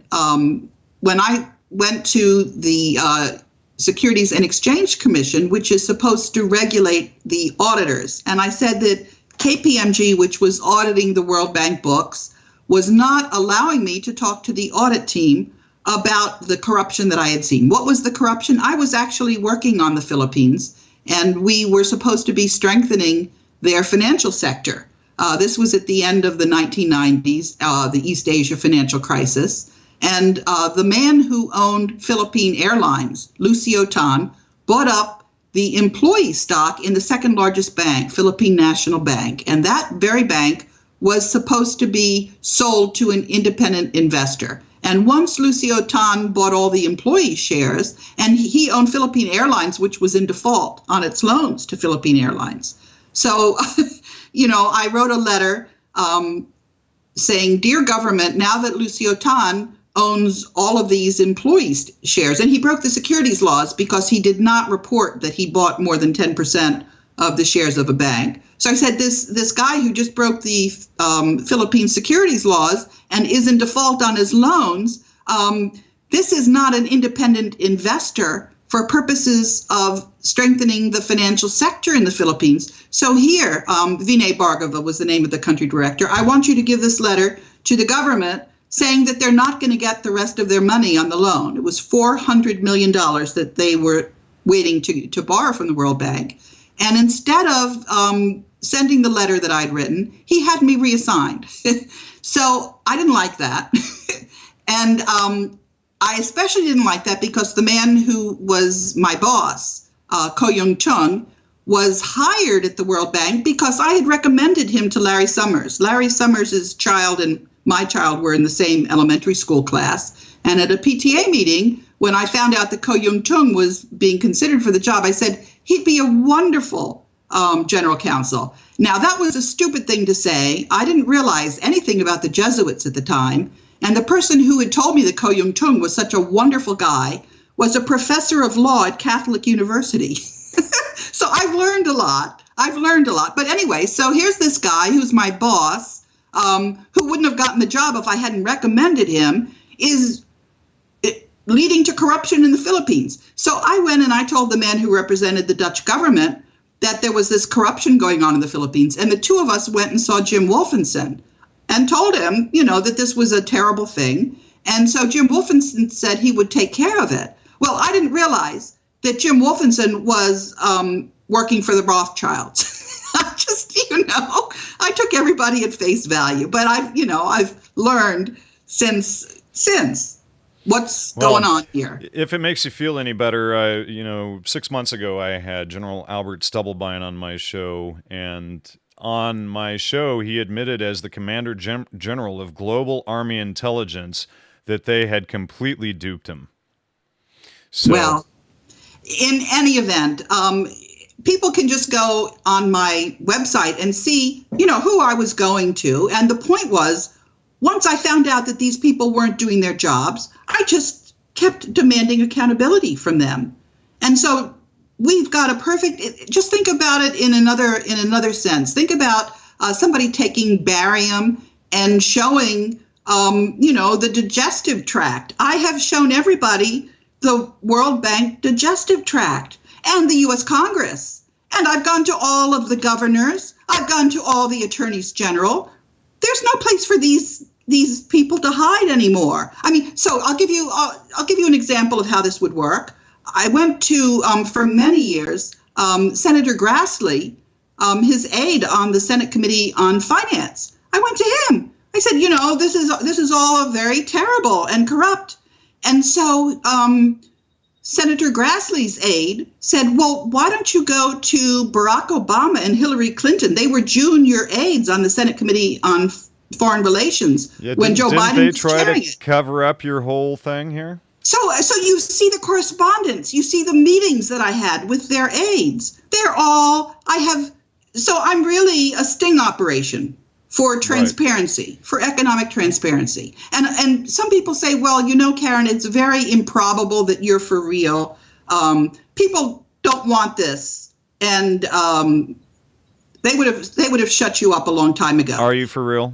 [SPEAKER 2] When I went to the Securities and Exchange Commission, which is supposed to regulate the auditors, and I said that KPMG, which was auditing the World Bank books, was not allowing me to talk to the audit team about the corruption that I had seen. What was the corruption? I was actually working on the Philippines, and we were supposed to be strengthening their financial sector. This was at the end of the 1990s, the East Asia financial crisis. And the man who owned Philippine Airlines, Lucio Tan, bought up the employee stock in the second largest bank, Philippine National Bank. And that very bank was supposed to be sold to an independent investor. And once Lucio Tan bought all the employee shares, and he owned Philippine Airlines, which was in default on its loans to Philippine Airlines. So, I wrote a letter saying, "Dear government, now that Lucio Tan owns all of these employee shares," and he broke the securities laws because he did not report that he bought more than 10% of the shares of a bank. So I said, this guy who just broke the Philippine securities laws and is in default on his loans, this is not an independent investor for purposes of strengthening the financial sector in the Philippines. So here, Vinay Bhargava was the name of the country director. I want you to give this letter to the government saying that they're not going to get the rest of their money on the loan. It was $400 million that they were waiting to borrow from the World Bank. And instead of sending the letter that I'd written, he had me reassigned. So I didn't like that. And I especially didn't like that because the man who was my boss Ko Young Chung, was hired at the World Bank because I had recommended him to Larry Summers. Larry Summers' child and my child were in the same elementary school class. And at a PTA meeting, when I found out that Ko Young Chung was being considered for the job, I said, he'd be a wonderful general counsel. Now, that was a stupid thing to say. I didn't realize anything about the Jesuits at the time. And the person who had told me that Ko Young Chung was such a wonderful guy was a professor of law at Catholic University. So I've learned a lot. But anyway, so here's this guy who's my boss, who wouldn't have gotten the job if I hadn't recommended him, is leading to corruption in the Philippines. So I went and I told the man who represented the Dutch government that there was this corruption going on in the Philippines. And the two of us went and saw Jim Wolfenson and told him, that this was a terrible thing. And so Jim Wolfenson said he would take care of it. Well, I didn't realize that Jim Wolfenson was working for the Rothschilds. I took everybody at face value, but I've learned since what's going on here.
[SPEAKER 1] If it makes you feel any better, 6 months ago I had General Albert Stubblebine on my show, and on my show he admitted as the Commander General of Global Army Intelligence that they had completely duped him. So,
[SPEAKER 2] well, in any event, people can just go on my website and see, who I was going to. And the point was, once I found out that these people weren't doing their jobs, I just kept demanding accountability from them. And so we've got just think about it in another sense. Think about somebody taking barium and showing, the digestive tract. I have shown everybody the World Bank digestive tract and the U.S. Congress. And I've gone to all of the governors. I've gone to all the attorneys general. There's no place for these people to hide anymore. I mean, so I'll give you an example of how this would work. I went to, for many years, Senator Grassley, his aide on the Senate Committee on Finance. I went to him. I said, this is all very terrible and corrupt. And so Senator Grassley's aide said, well, why don't you go to Barack Obama and Hillary Clinton? They were junior aides on the Senate Committee on Foreign Relations when Joe Biden was chairing it.
[SPEAKER 1] Didn't they try to cover up your whole thing here?
[SPEAKER 2] So you see the correspondence, you see the meetings that I had with their aides. So I'm really a sting operation for transparency, right, for economic transparency. And some people say, well, Karen, it's very improbable that you're for real. People don't want this. And they would have shut you up a long time ago.
[SPEAKER 1] Are you for real?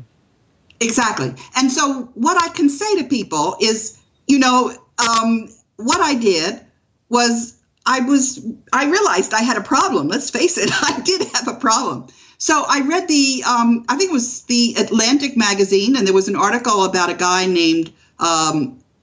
[SPEAKER 2] Exactly. And so what I can say to people is, what I did was I realized I had a problem. Let's face it, I did have a problem. So I read I think it was the Atlantic magazine, and there was an article about a guy named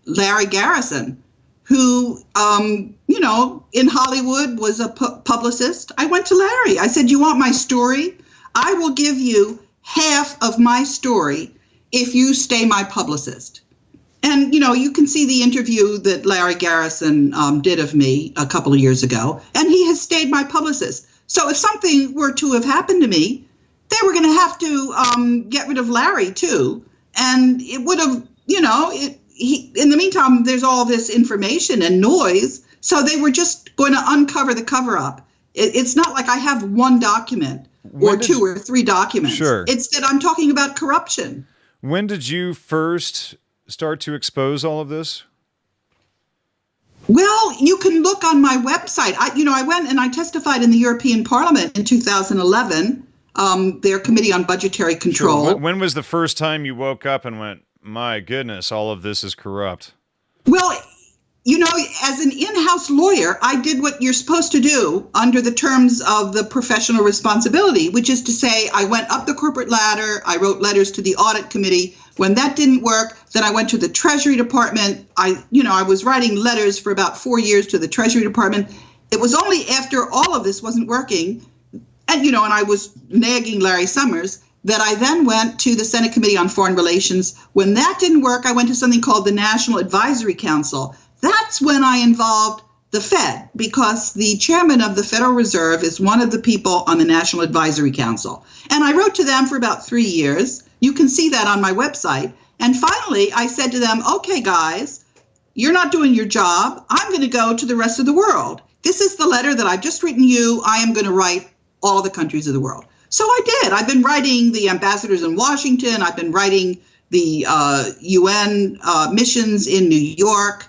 [SPEAKER 2] Larry Garrison, who, in Hollywood was a publicist. I went to Larry. I said, you want my story? I will give you half of my story if you stay my publicist. And, you can see the interview that Larry Garrison did of me a couple of years ago, and he has stayed my publicist. So if something were to have happened to me, they were going to have to get rid of Larry, too. And it would have, in the meantime, there's all this information and noise. So they were just going to uncover the cover up. It's not like I have one document or two or three documents.
[SPEAKER 1] Sure.
[SPEAKER 2] It's that I'm talking about corruption.
[SPEAKER 1] When did you first start to expose all of this?
[SPEAKER 2] Well, you can look on my website. I went and I testified in the European Parliament in 2011, their Committee on Budgetary Control.
[SPEAKER 1] Sure. When was the first time you woke up and went, my goodness, all of this is corrupt?
[SPEAKER 2] Well, as an in-house lawyer, I did what you're supposed to do under the terms of the professional responsibility, which is to say I went up the corporate ladder. I wrote letters to the audit committee. When that didn't work, then I went to the Treasury Department. I was writing letters for about 4 years to the Treasury Department. It was only after all of this wasn't working, and I was nagging Larry Summers, that I then went to the Senate Committee on Foreign Relations. When that didn't work, I went to something called the National Advisory Council. That's when I involved the Fed, because the chairman of the Federal Reserve is one of the people on the National Advisory Council. And I wrote to them for about 3 years. You can see that on my website. And finally, I said to them, okay, guys, you're not doing your job. I'm going to go to the rest of the world. This is the letter that I've just written you. I am going to write all of the countries of the world. So I did. I've been writing the ambassadors in Washington. I've been writing the UN missions in New York.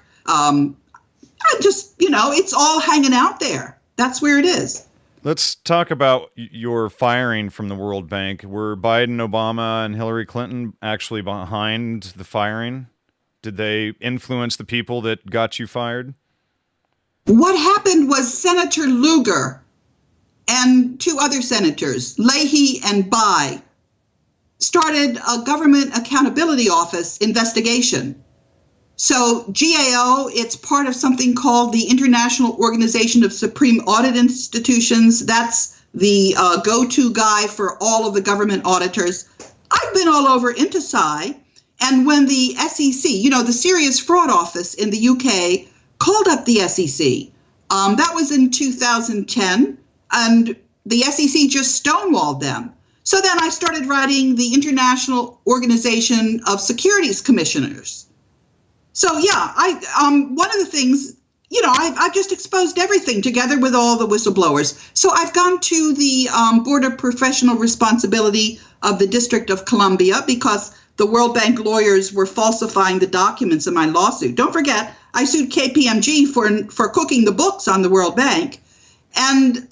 [SPEAKER 2] I just, it's all hanging out there. That's where it is.
[SPEAKER 1] Let's talk about your firing from the World Bank. Were Biden, Obama, and Hillary Clinton actually behind the firing? Did they influence the people that got you fired?
[SPEAKER 2] What happened was Senator Lugar and 2 other senators, Leahy and Bai, started a government accountability office investigation. So GAO, it's part of something called the International Organization of Supreme Audit Institutions. That's the go-to guy for all of the government auditors. I've been all over INTOSAI, and when the SEC, the Serious Fraud Office in the UK, called up the SEC, that was in 2010, and the SEC just stonewalled them. So then I started writing the International Organization of Securities Commissioners. So yeah, one of the things, I've just exposed everything together with all the whistleblowers. So I've gone to the Board of Professional Responsibility of the District of Columbia because the World Bank lawyers were falsifying the documents in my lawsuit. Don't forget, I sued KPMG for cooking the books on the World Bank. And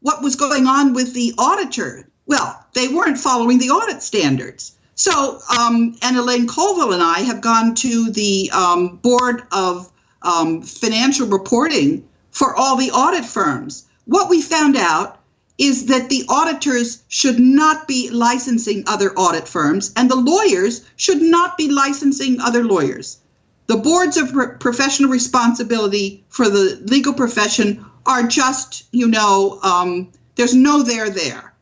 [SPEAKER 2] what was going on with the auditor? Well, they weren't following the audit standards. So, and Elaine Colville and I have gone to the Board of Financial Reporting for all the audit firms. What we found out is that the auditors should not be licensing other audit firms, and the lawyers should not be licensing other lawyers. The boards of professional responsibility for the legal profession are just, there's no there.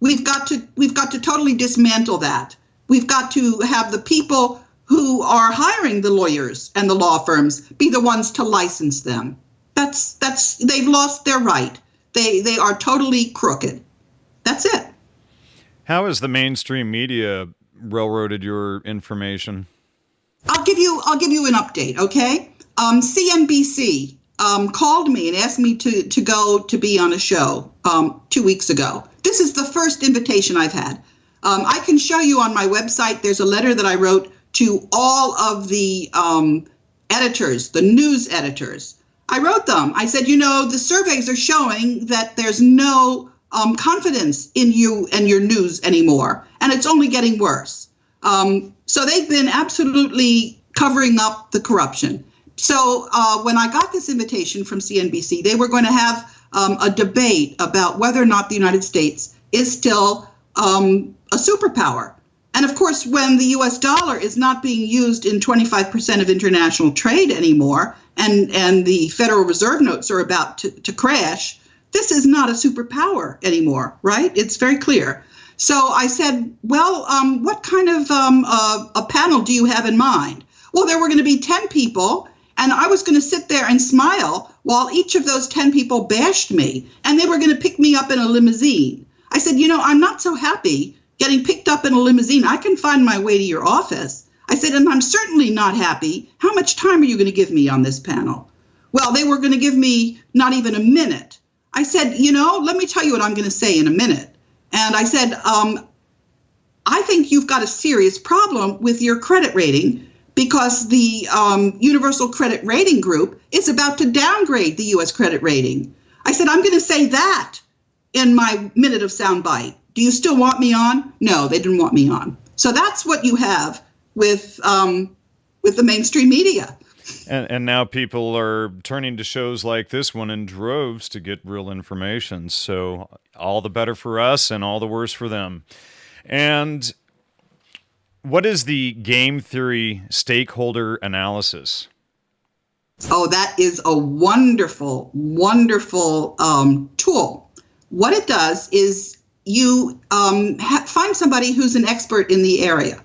[SPEAKER 2] We've got to totally dismantle that. We've got to have the people who are hiring the lawyers and the law firms be the ones to license them. They've lost their right. They are totally crooked. That's it.
[SPEAKER 1] How has the mainstream media railroaded your information?
[SPEAKER 2] I'll give you an update, okay? CNBC called me and asked me to go to be on a show 2 weeks ago. This is the first invitation I've had. I can show you on my website. There's a letter that I wrote to all of the editors, the news editors. I wrote them. I said, the surveys are showing that there's no confidence in you and your news anymore, and it's only getting worse. So they've been absolutely covering up the corruption. So when I got this invitation from CNBC, they were going to have a debate about whether or not the United States is still a superpower. And of course, when the US dollar is not being used in 25% of international trade anymore, and the Federal Reserve notes are about to crash, this is not a superpower anymore, right? It's very clear. So I said, well, what kind of a panel do you have in mind? Well, there were going to be 10 people, and I was going to sit there and smile while each of those 10 people bashed me, and they were going to pick me up in a limousine. I said, I'm not so happy getting picked up in a limousine. I can find my way to your office. I said, and I'm certainly not happy. How much time are you going to give me on this panel? Well, they were going to give me not even a minute. I said, let me tell you what I'm going to say in a minute. And I said, I think you've got a serious problem with your credit rating because the Universal Credit Rating Group is about to downgrade the U.S. credit rating. I said, I'm going to say that in my minute of soundbite. Do you still want me on? No, they didn't want me on. So that's what you have with the mainstream media.
[SPEAKER 1] And now people are turning to shows like this one in droves to get real information. So all the better for us and all the worse for them. And what is the game theory stakeholder analysis?
[SPEAKER 2] Oh, that is a wonderful, wonderful tool. What it does is you find somebody who's an expert in the area,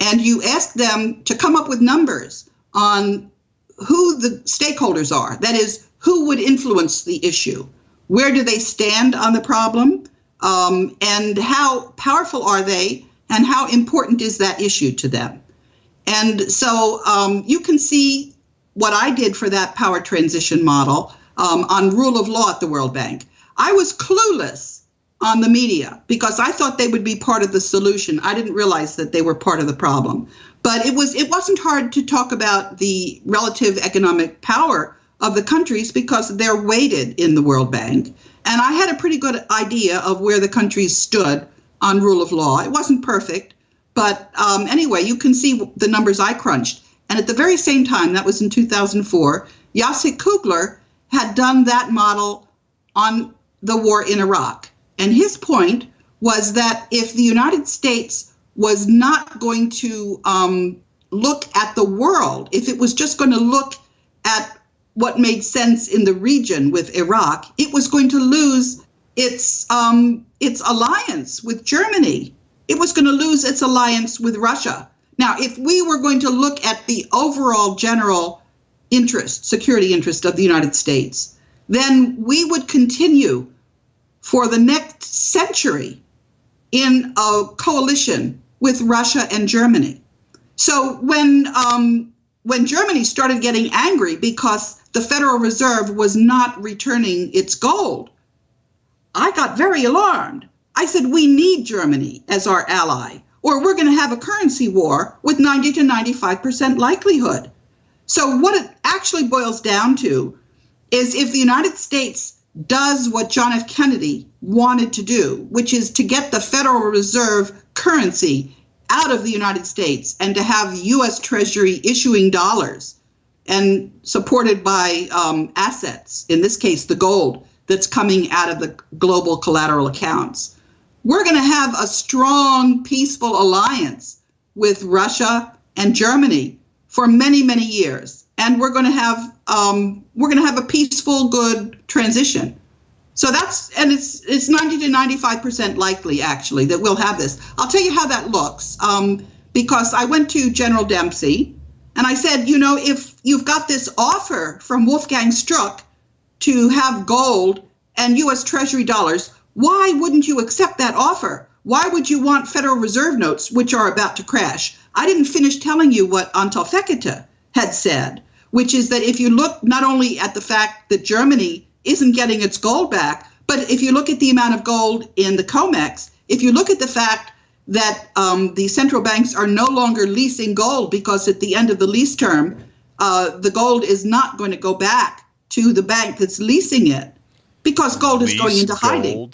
[SPEAKER 2] and you ask them to come up with numbers on who the stakeholders are. That is, who would influence the issue? Where do they stand on the problem? And how powerful are they? And how important is that issue to them? And so you can see what I did for that power transition model on rule of law at the World Bank. I was clueless on the media because I thought they would be part of the solution. I didn't realize that they were part of the problem. But it wasn't hard to talk about the relative economic power of the countries because they're weighted in the World Bank. And I had a pretty good idea of where the countries stood on rule of law. It wasn't perfect, but anyway, you can see the numbers I crunched. And at the very same time, that was in 2004, Jacek Kugler had done that model on the war in Iraq. And his point was that if the United States was not going to look at the world, if it was just going to look at what made sense in the region with Iraq, it was going to lose its alliance with Germany. It was going to lose its alliance with Russia. Now, if we were going to look at the overall general interest, security interest of the United States, then we would continue for the next century in a coalition with Russia and Germany. So when Germany started getting angry because the Federal Reserve was not returning its gold, I got very alarmed. I said, we need Germany as our ally, or we're going to have a currency war with 90 to 95% likelihood. So what it actually boils down to is if the United States does what John F. Kennedy wanted to do, which is to get the Federal Reserve currency out of the United States and to have U.S. Treasury issuing dollars and supported by assets, in this case, the gold that's coming out of the global collateral accounts, we're going to have a strong, peaceful alliance with Russia and Germany for many, many years. And we're going to have a peaceful, good transition. So it's 90 to 95% likely, actually, that we'll have this. I'll tell you how that looks, because I went to General Dempsey and I said, if you've got this offer from Wolfgang Struck to have gold and U.S. Treasury dollars, why wouldn't you accept that offer? Why would you want Federal Reserve notes, which are about to crash? I didn't finish telling you what Antal Fekete had said, which is that if you look not only at the fact that Germany isn't getting its gold back, but if you look at the amount of gold in the COMEX, if you look at the fact that the central banks are no longer leasing gold because at the end of the lease term, the gold is not going to go back to the bank that's leasing it because gold is going into hiding.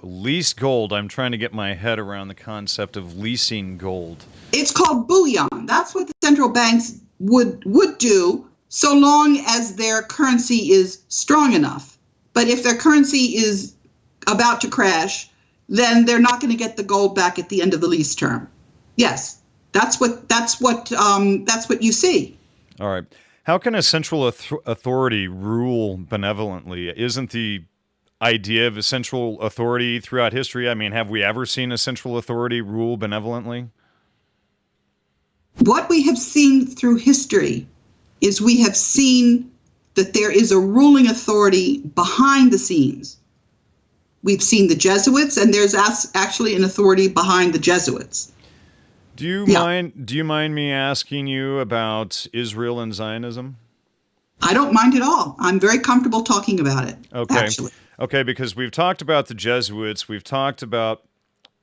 [SPEAKER 1] Lease gold. I'm trying to get my head around the concept of leasing gold.
[SPEAKER 2] It's called bullion. That's what the central banks would do so long as their currency is strong enough. But if their currency is about to crash, then they're not going to get the gold back at the end of the lease term. Yes, that's what you see.
[SPEAKER 1] All right. How can a central authority rule benevolently? Isn't the idea of a central authority throughout history? I mean, have we ever seen a central authority rule benevolently?
[SPEAKER 2] What we have seen through history is we have seen that there is a ruling authority behind the scenes. We've seen the Jesuits, and there's actually an authority behind the Jesuits.
[SPEAKER 1] Do you mind me asking you about Israel and Zionism?
[SPEAKER 2] I don't mind at all. I'm very comfortable talking about it.
[SPEAKER 1] Okay.
[SPEAKER 2] Actually.
[SPEAKER 1] Okay, because we've talked about the Jesuits, we've talked about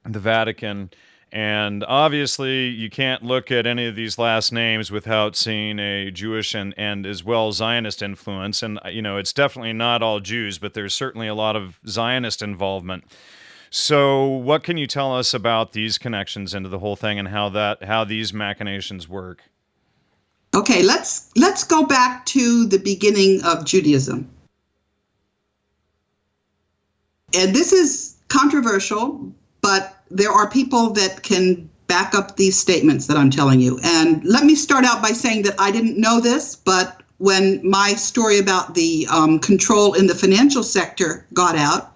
[SPEAKER 1] the Vatican, and obviously you can't look at any of these last names without seeing a Jewish and as well Zionist influence. And, it's definitely not all Jews, but there's certainly a lot of Zionist involvement. So what can you tell us about these connections into the whole thing and how these machinations work?
[SPEAKER 2] Okay, let's go back to the beginning of Judaism. And this is controversial, but there are people that can back up these statements that I'm telling you. And let me start out by saying that I didn't know this, but when my story about the control in the financial sector got out,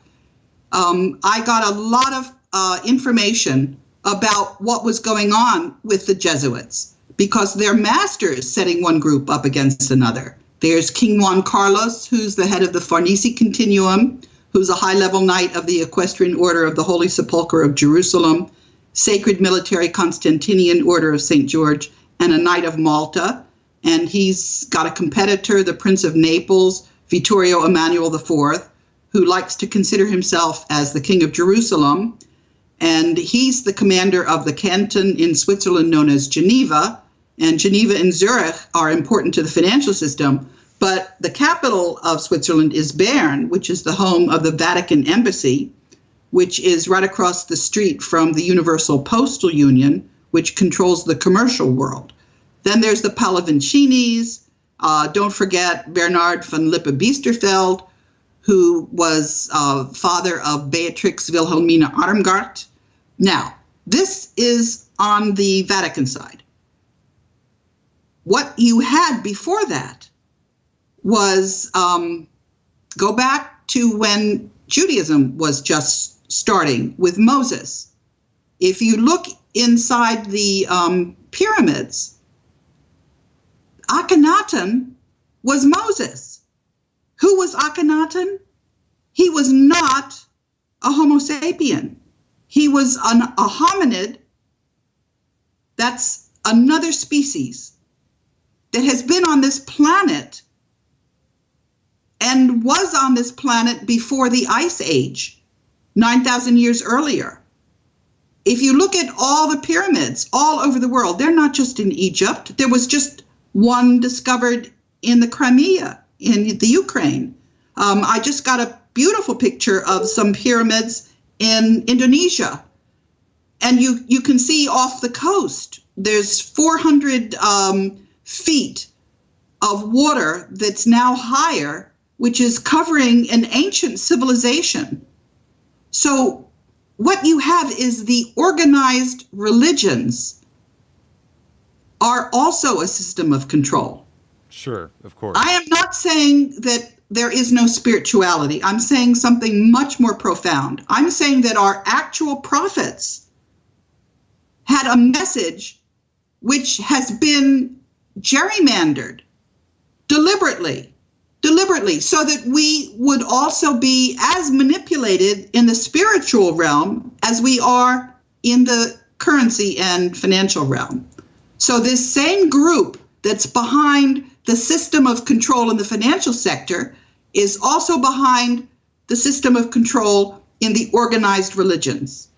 [SPEAKER 2] I got a lot of information about what was going on with the Jesuits. because they're masters setting one group up against another. There's King Juan Carlos, who's the head of the Farnese Continuum, who's a high-level knight of the Equestrian Order of the Holy Sepulchre of Jerusalem, Sacred Military Constantinian Order of St. George, and a Knight of Malta. And he's got a competitor, the Prince of Naples, Vittorio Emmanuel IV, who likes to consider himself as the King of Jerusalem. And he's the commander of the canton in Switzerland known as Geneva. And Geneva and Zurich are important to the financial system. But the capital of Switzerland is Bern, which is the home of the Vatican Embassy, which is right across the street from the Universal Postal Union, which controls the commercial world. Then there's the Pallavicinis. Don't forget Bernard von Lippe-Biesterfeld, who was father of Beatrix Wilhelmina Armgard. Now, this is on the Vatican side. What you had before that was, go back to when Judaism was just starting with Moses. If you look inside the pyramids, Akhenaten was Moses. Who was Akhenaten? He was not a Homo sapien. He was a hominid. That's another species that has been on this planet and was on this planet before the Ice Age, 9,000 years earlier. If you look at all the pyramids all over the world, they're not just in Egypt. There was just one discovered in the Crimea, in the Ukraine. I just got a beautiful picture of some pyramids in Indonesia. And you can see off the coast, there's 400 feet of water that's now higher, which is covering an ancient civilization. So what you have is the organized religions are also a system of control.
[SPEAKER 1] Sure, of course.
[SPEAKER 2] I am not saying that there is no spirituality. I'm saying something much more profound. I'm saying that our actual prophets had a message which has been gerrymandered deliberately, so that we would also be as manipulated in the spiritual realm as we are in the currency and financial realm. So this same group that's behind the system of control in the financial sector is also behind the system of control in the organized religions.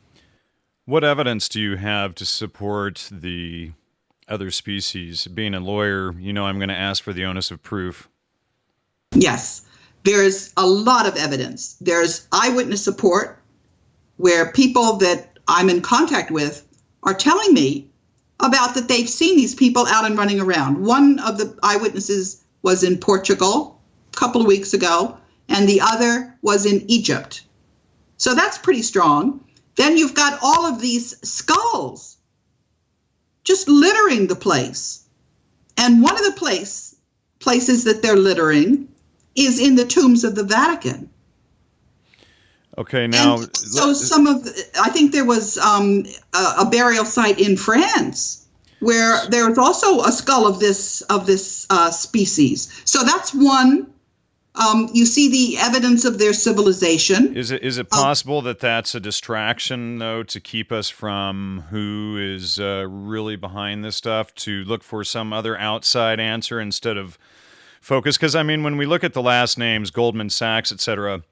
[SPEAKER 1] What evidence do you have to support the other species? Being a lawyer, you know I'm going to ask for the onus of proof.
[SPEAKER 2] Yes, there's a lot of evidence. There's eyewitness support where people that I'm in contact with are telling me about that they've seen these people out and running around. One of the eyewitnesses was in Portugal a couple of weeks ago, and the other was in Egypt. So that's pretty strong. Then you've got all of these skulls just littering the place. And one of the places that they're littering is in the tombs of the Vatican.
[SPEAKER 1] Okay, now...
[SPEAKER 2] And so I think there was a burial site in France where there was also a skull of this species. So that's one. You see the evidence of their civilization.
[SPEAKER 1] Is it possible that that's a distraction, though, to keep us from who is really behind this stuff, to look for some other outside answer instead of focus? Because, I mean, when we look at the last names, Goldman Sachs, etc.,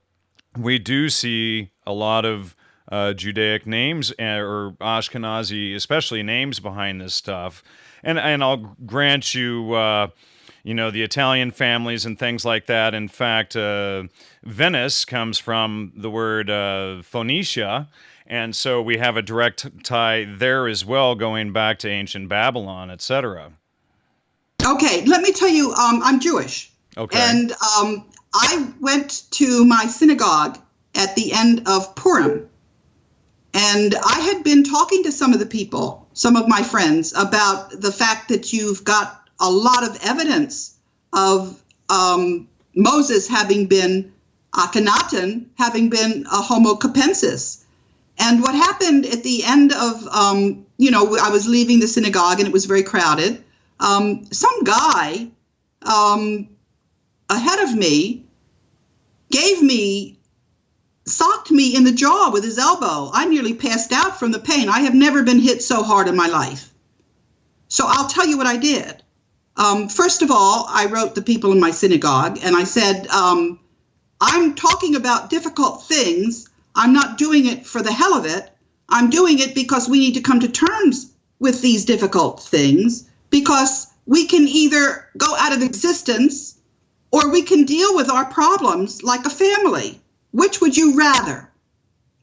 [SPEAKER 1] we do see a lot of Judaic names or Ashkenazi, especially names behind this stuff. And I'll grant you, the Italian families and things like that. In fact, Venice comes from the word Phoenicia. And so we have a direct tie there as well, going back to ancient Babylon, etc.
[SPEAKER 2] Okay, let me tell you, I'm Jewish.
[SPEAKER 1] Okay.
[SPEAKER 2] And I went to my synagogue at the end of Purim. And I had been talking to some of the people, some of my friends, about the fact that you've got a lot of evidence of Moses having been Akhenaten, having been a Homo capensis. And what happened at the end of, I was leaving the synagogue and it was very crowded. Some guy ahead of me socked me in the jaw with his elbow. I nearly passed out from the pain. I have never been hit so hard in my life. So I'll tell you what I did. First of all, I wrote the people in my synagogue and I said, I'm talking about difficult things. I'm not doing it for the hell of it. I'm doing it because we need to come to terms with these difficult things, because we can either go out of existence or we can deal with our problems like a family. Which would you rather?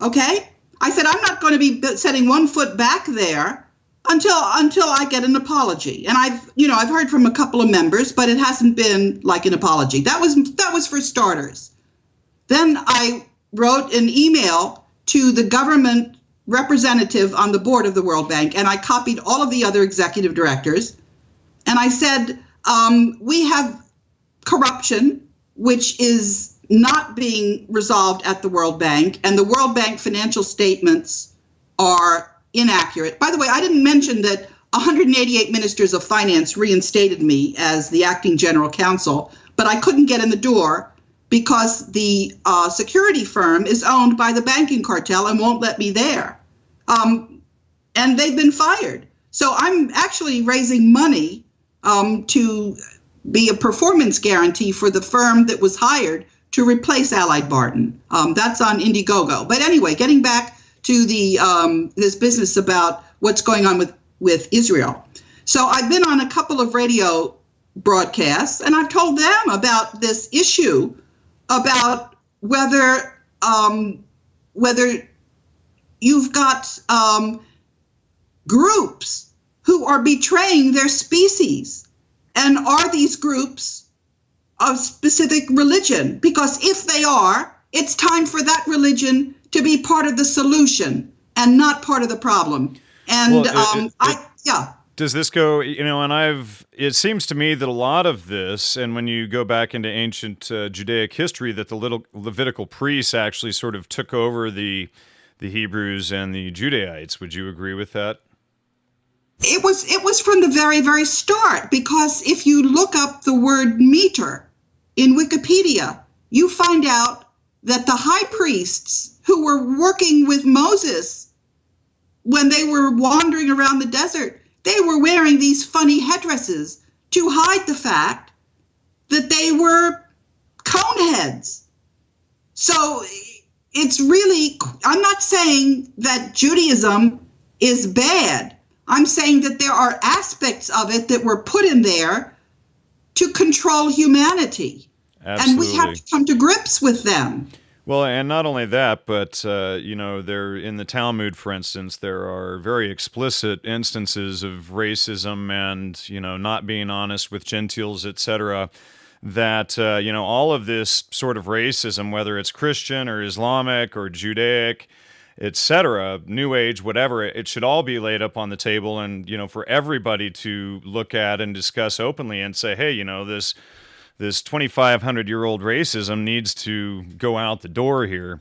[SPEAKER 2] Okay? I said, I'm not going to be setting one foot back there until I get an apology. And I've heard from a couple of members, but it hasn't been like an apology. That was for starters. Then I wrote an email to the government representative on the board of the World Bank, and I copied all of the other executive directors. And I said, we have corruption, which is not being resolved at the World Bank, and the World Bank financial statements are inaccurate. By the way, I didn't mention that 188 ministers of finance reinstated me as the acting general counsel, but I couldn't get in the door because the security firm is owned by the banking cartel and won't let me there. And they've been fired. So I'm actually raising money to be a performance guarantee for the firm that was hired to replace Allied Barton. That's on Indiegogo. But anyway, getting back to this business about what's going on with Israel. So I've been on a couple of radio broadcasts, and I've told them about this issue about whether you've got groups who are betraying their species, and are these groups of specific religion? Because if they are, it's time for that religion to be part of the solution and not part of the problem. And
[SPEAKER 1] Does this go, and it seems to me that a lot of this, and when you go back into ancient Judaic history, that the little Levitical priests actually sort of took over the Hebrews and the Judaites. Would you agree with that?
[SPEAKER 2] It was from the very, very start, because if you look up the word meter in Wikipedia, you find out that the high priests who were working with Moses when they were wandering around the desert, they were wearing these funny headdresses to hide the fact that they were coneheads. So it's really, I'm not saying that Judaism is bad. I'm saying that there are aspects of it that were put in there to control humanity.
[SPEAKER 1] Absolutely.
[SPEAKER 2] And we have to come to grips with them.
[SPEAKER 1] Well, and not only that, but, there in the Talmud, for instance, there are very explicit instances of racism and, not being honest with Gentiles, etc., that, all of this sort of racism, whether it's Christian or Islamic or Judaic, etc., New Age, whatever, it should all be laid up on the table and, for everybody to look at and discuss openly and say, hey, this 2,500-year-old racism needs to go out the door here.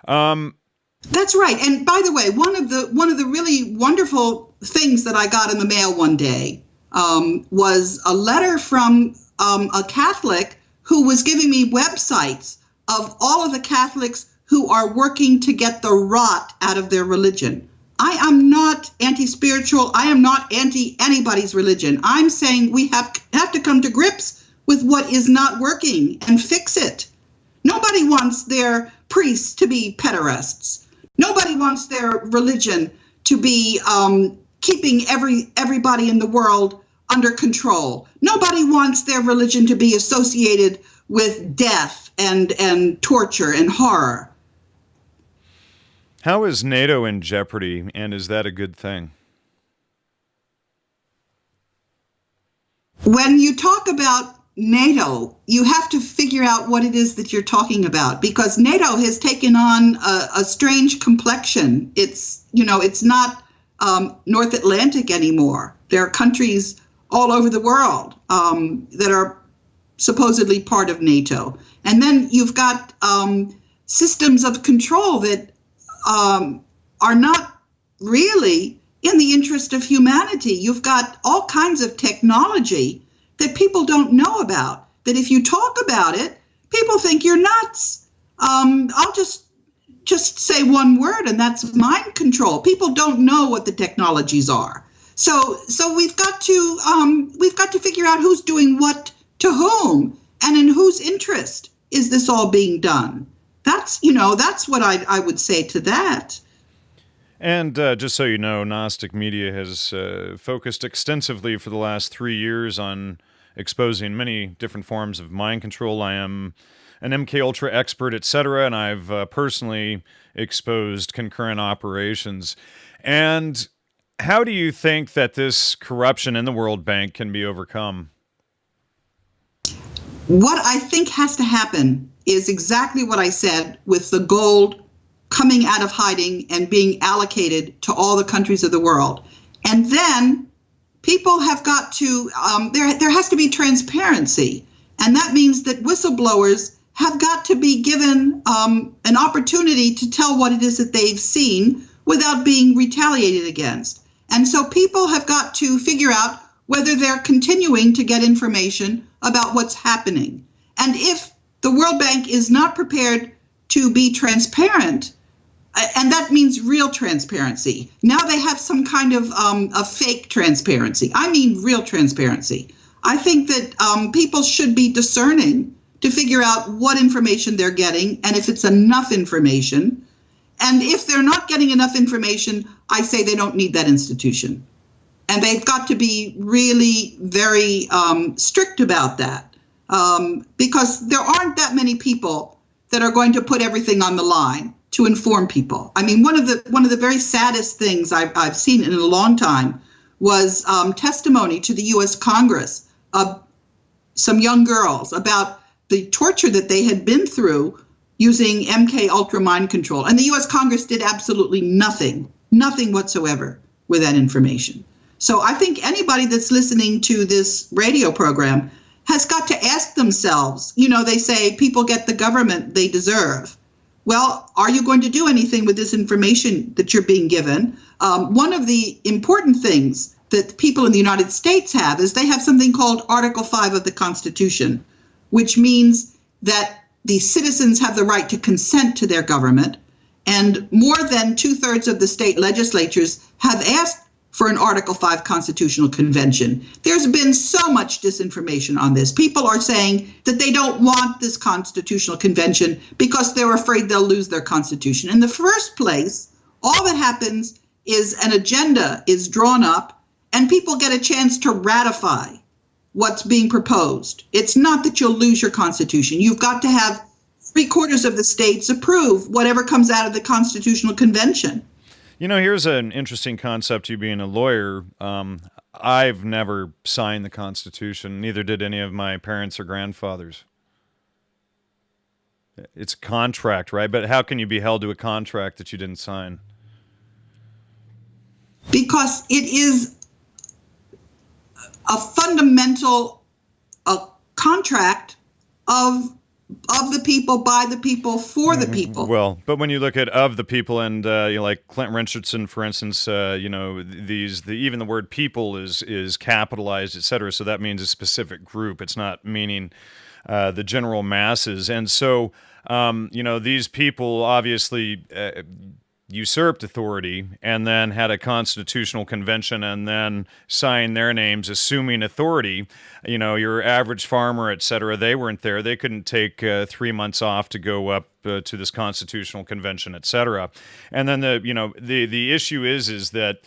[SPEAKER 2] That's right. And by the way, one of the really wonderful things that I got in the mail one day was a letter from a Catholic who was giving me websites of all of the Catholics who are working to get the rot out of their religion. I am not anti-spiritual. I am not anti anybody's religion. I'm saying we have to come to grips with what is not working and fix it. Nobody wants their priests to be pederasts. Nobody wants their religion to be keeping everybody in the world under control. Nobody wants their religion to be associated with death and torture and horror.
[SPEAKER 1] How is NATO in jeopardy, and is that a good thing?
[SPEAKER 2] When you talk about NATO, you have to figure out what it is that you're talking about, because NATO has taken on a strange complexion. It's not North Atlantic anymore. There are countries all over the world that are supposedly part of NATO. And then you've got systems of control that are not really in the interest of humanity. You've got all kinds of technology that people don't know about, that if you talk about it, people think you're nuts. I'll just say one word, and that's mind control. People don't know what the technologies are. So we've got to figure out who's doing what to whom, and in whose interest is this all being done. That's what I would say to that.
[SPEAKER 1] And just so you know, Gnostic media has focused extensively for the last 3 years on exposing many different forms of mind control. I am an MK Ultra expert, etc., and I've personally exposed concurrent operations. And how do you think that this corruption in the World Bank can be overcome?
[SPEAKER 2] What I think has to happen is exactly what I said, with the gold coming out of hiding and being allocated to all the countries of the world. And then people have got to, there has to be transparency. And that means that whistleblowers have got to be given an opportunity to tell what it is that they've seen without being retaliated against. And so people have got to figure out whether they're continuing to get information about what's happening. And if the World Bank is not prepared to be transparent, and that means real transparency. Now they have some kind of a fake transparency. I mean real transparency. I think that people should be discerning to figure out what information they're getting and if it's enough information. And if they're not getting enough information, I say they don't need that institution. And they've got to be really very strict about that, because there aren't that many people that are going to put everything on the line to inform people. I mean, one of the very saddest things I've seen in a long time was testimony to the U.S. Congress of some young girls about the torture that they had been through using MK Ultra mind control. And the U.S. Congress did absolutely nothing whatsoever with that information. So I think anybody that's listening to this radio program has got to ask themselves, they say people get the government they deserve. Well, are you going to do anything with this information that you're being given? One of the important things that people in the United States have is they have something called Article 5 of the Constitution, which means that the citizens have the right to consent to their government. And more than 2/3 of the state legislatures have asked for an Article 5 constitutional convention. There's been so much disinformation on this. People are saying that they don't want this constitutional convention because they're afraid they'll lose their constitution. In the first place, all that happens is an agenda is drawn up and people get a chance to ratify what's being proposed. It's not that you'll lose your constitution. You've got to have 3/4 of the states approve whatever comes out of the constitutional convention.
[SPEAKER 1] Here's an interesting concept, you being a lawyer. I've never signed the Constitution, neither did any of my parents or grandfathers. It's a contract, right? But how can you be held to a contract that you didn't sign?
[SPEAKER 2] Because it is a fundamental contract of the people, by the people, for the people.
[SPEAKER 1] Well, but when you look at of the people, and like Clinton Richardson, for instance, even the word people is capitalized, etc. So that means a specific group. It's not meaning the general masses. And so, these people obviously usurped authority and then had a constitutional convention and then signed their names assuming authority. Your average farmer, etc., they weren't there. They couldn't take 3 months off to go up to this constitutional convention, etc. And then the issue is that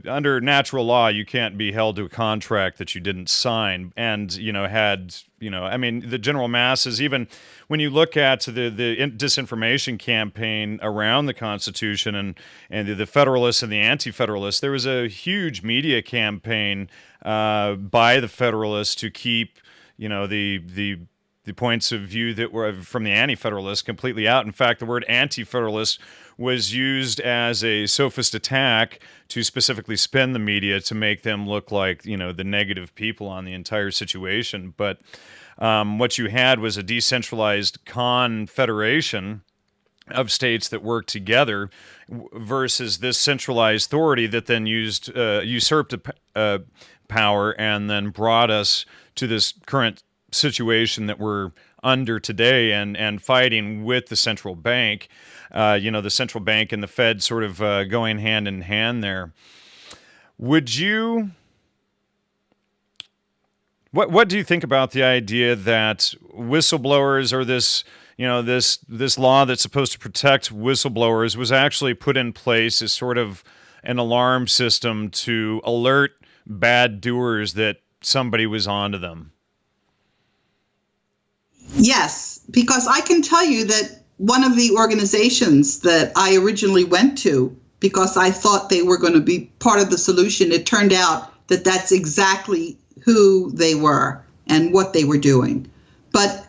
[SPEAKER 1] under natural law, you can't be held to a contract that you didn't sign. And, the general masses, even when you look at the disinformation campaign around the Constitution and the Federalists and the Anti-Federalists, there was a huge media campaign by the Federalists to keep, the points of view that were from the Anti-Federalists completely out. In fact, the word Anti-Federalist was used as a sophist attack to specifically spin the media to make them look like, the negative people on the entire situation. But what you had was a decentralized confederation of states that work together versus this centralized authority that then usurped power and then brought us to this current situation that we're under today and fighting with the central bank. The central bank and the Fed sort of going hand in hand there. Would you? What do you think about the idea that whistleblowers or this law that's supposed to protect whistleblowers was actually put in place as sort of an alarm system to alert bad doers that somebody was onto them?
[SPEAKER 2] Yes, because I can tell you that one of the organizations that I originally went to, because I thought they were going to be part of the solution, it turned out that that's exactly who they were and what they were doing. But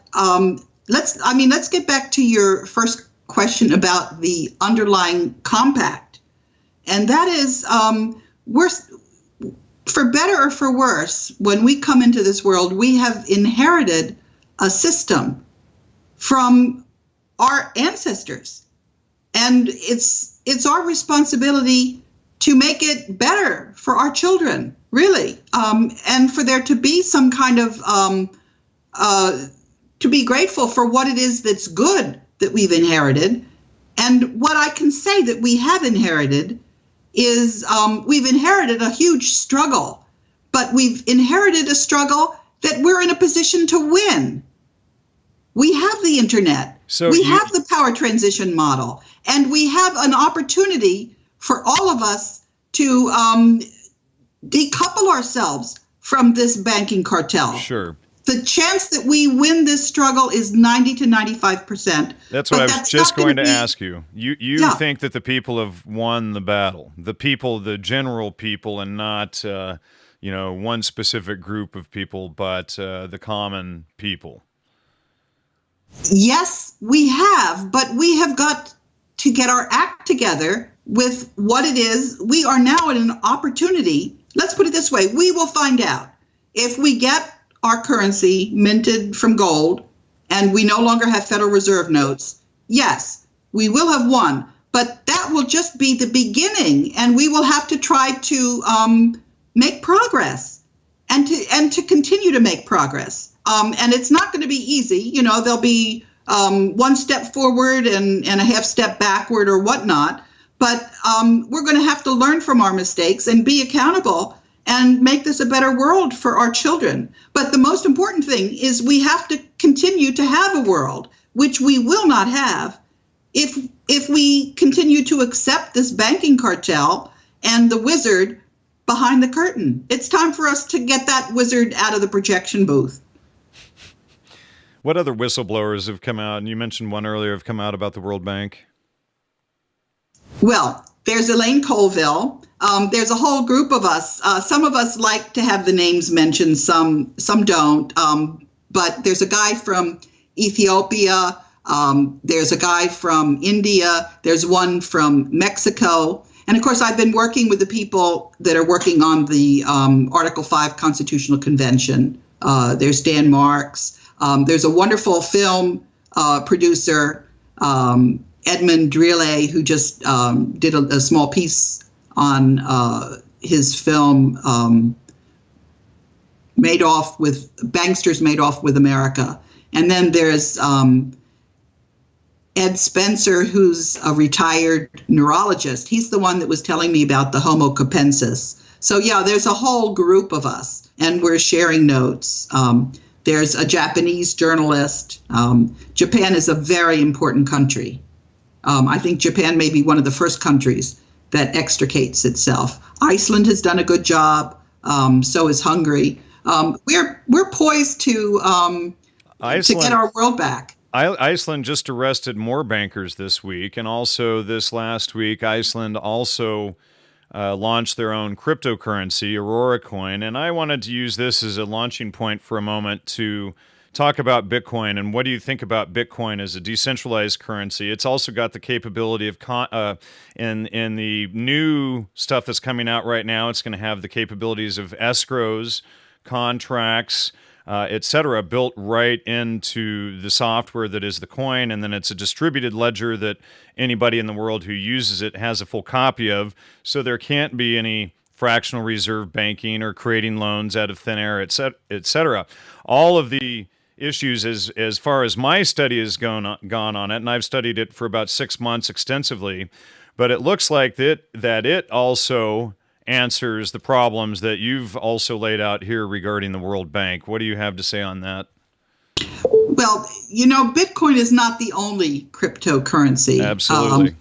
[SPEAKER 2] let's get back to your first question about the underlying compact, and that is, we're, for better or for worse, when we come into this world, we have inherited a system from our ancestors, and it's our responsibility to make it better for our children, really, and for there to be some kind of to be grateful for what it is that's good that we've inherited. And what I can say that we have inherited is we've inherited a huge struggle, but we've inherited a struggle that we're in a position to win. We have the internet.
[SPEAKER 1] So
[SPEAKER 2] we have the power transition model, and we have an opportunity for all of us to decouple ourselves from this banking cartel.
[SPEAKER 1] Sure.
[SPEAKER 2] The chance that we win this struggle is 90 to 95%.
[SPEAKER 1] That's what I was just going to ask you. You think that the people have won the battle, the people, the general people, and not one specific group of people, but the common people.
[SPEAKER 2] Yes, we have, but we have got to get our act together with what it is. We are now in an opportunity. Let's put it this way. We will find out if we get our currency minted from gold and we no longer have Federal Reserve notes. Yes, we will have won, but that will just be the beginning, and we will have to try to make progress and to continue to make progress. And it's not going to be easy. There'll be one step forward and a half step backward or whatnot. But we're going to have to learn from our mistakes and be accountable and make this a better world for our children. But the most important thing is we have to continue to have a world, which we will not have if we continue to accept this banking cartel and the wizard behind the curtain. It's time for us to get that wizard out of the projection booth.
[SPEAKER 1] What other whistleblowers have come out? And you mentioned one earlier, have come out about the World Bank.
[SPEAKER 2] Well, there's Elaine Colville. There's a whole group of us. Some of us like to have the names mentioned, some don't. But there's a guy from Ethiopia. There's a guy from India. There's one from Mexico. And of course, I've been working with the people that are working on the Article 5 Constitutional Convention. There's Dan Marks. There's a wonderful film producer, Edmund Drille, who just did a small piece on his film Banksters Made Off with America. And then there's Ed Spencer, who's a retired neurologist. He's the one that was telling me about the Homo capensis. So yeah, there's a whole group of us, and we're sharing notes. There's a Japanese journalist. Japan is a very important country. I think Japan may be one of the first countries that extricates itself. Iceland has done a good job. So is Hungary. We're poised to get our world back.
[SPEAKER 1] Iceland just arrested more bankers this week, and also this last week, Iceland also launched their own cryptocurrency, Aurora Coin, and I wanted to use this as a launching point for a moment to talk about Bitcoin and what do you think about Bitcoin as a decentralized currency. It's also got the capability of, in the new stuff that's coming out right now, it's going to have the capabilities of escrows, contracts, et cetera, built right into the software that is the coin. And then it's a distributed ledger that anybody in the world who uses it has a full copy of. So there can't be any fractional reserve banking or creating loans out of thin air, et cetera. All of the issues as far as my study has gone on it, and I've studied it for about 6 months extensively, but it looks like that it also answers the problems that you've also laid out here regarding the World Bank. What do you have to say on that?
[SPEAKER 2] Well, Bitcoin is not the only cryptocurrency.
[SPEAKER 1] Absolutely.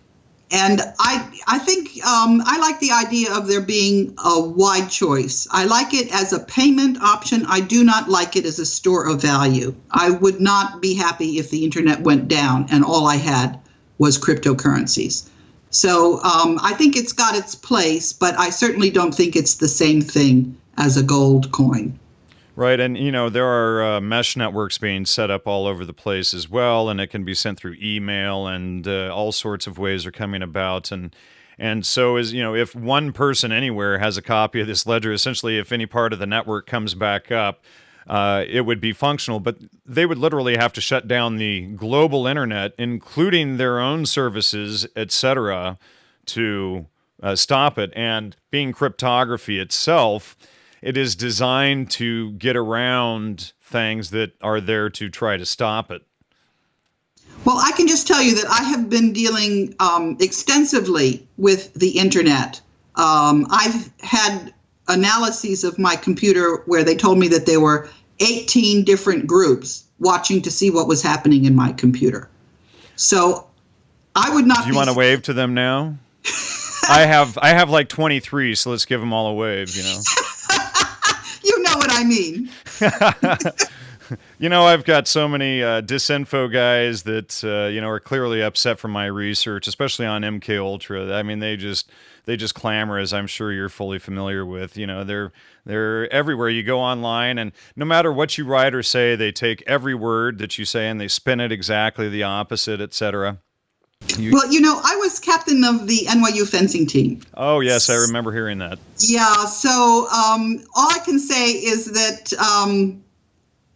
[SPEAKER 2] And I think I like the idea of there being a wide choice. I like it as a payment option. I do not like it as a store of value. I would not be happy if the internet went down and all I had was cryptocurrencies. So I think it's got its place, but I certainly don't think it's the same thing as a gold coin.
[SPEAKER 1] Right, and there are mesh networks being set up all over the place as well, and it can be sent through email, and all sorts of ways are coming about. And so, if one person anywhere has a copy of this ledger, essentially, if any part of the network comes back up, it would be functional. But they would literally have to shut down the global internet, including their own services, etc., to stop it. And being cryptography itself, it is designed to get around things that are there to try to stop it.
[SPEAKER 2] Well, I can just tell you that I have been dealing extensively with the internet. I've had analyses of my computer where they told me that there were 18 different groups watching to see what was happening in my computer. So I would not.
[SPEAKER 1] Do you want to wave to them now? I have like 23, so let's give them all a wave.
[SPEAKER 2] You know what I mean.
[SPEAKER 1] I've got so many disinfo guys that are clearly upset from my research, especially on MK Ultra. I mean, they just clamor, as I'm sure you're fully familiar with. They're everywhere. You go online, and no matter what you write or say, they take every word that you say and they spin it exactly the opposite, etc.
[SPEAKER 2] Well, I was captain of the NYU fencing team.
[SPEAKER 1] Oh, yes, I remember hearing that.
[SPEAKER 2] Yeah, so all I can say is that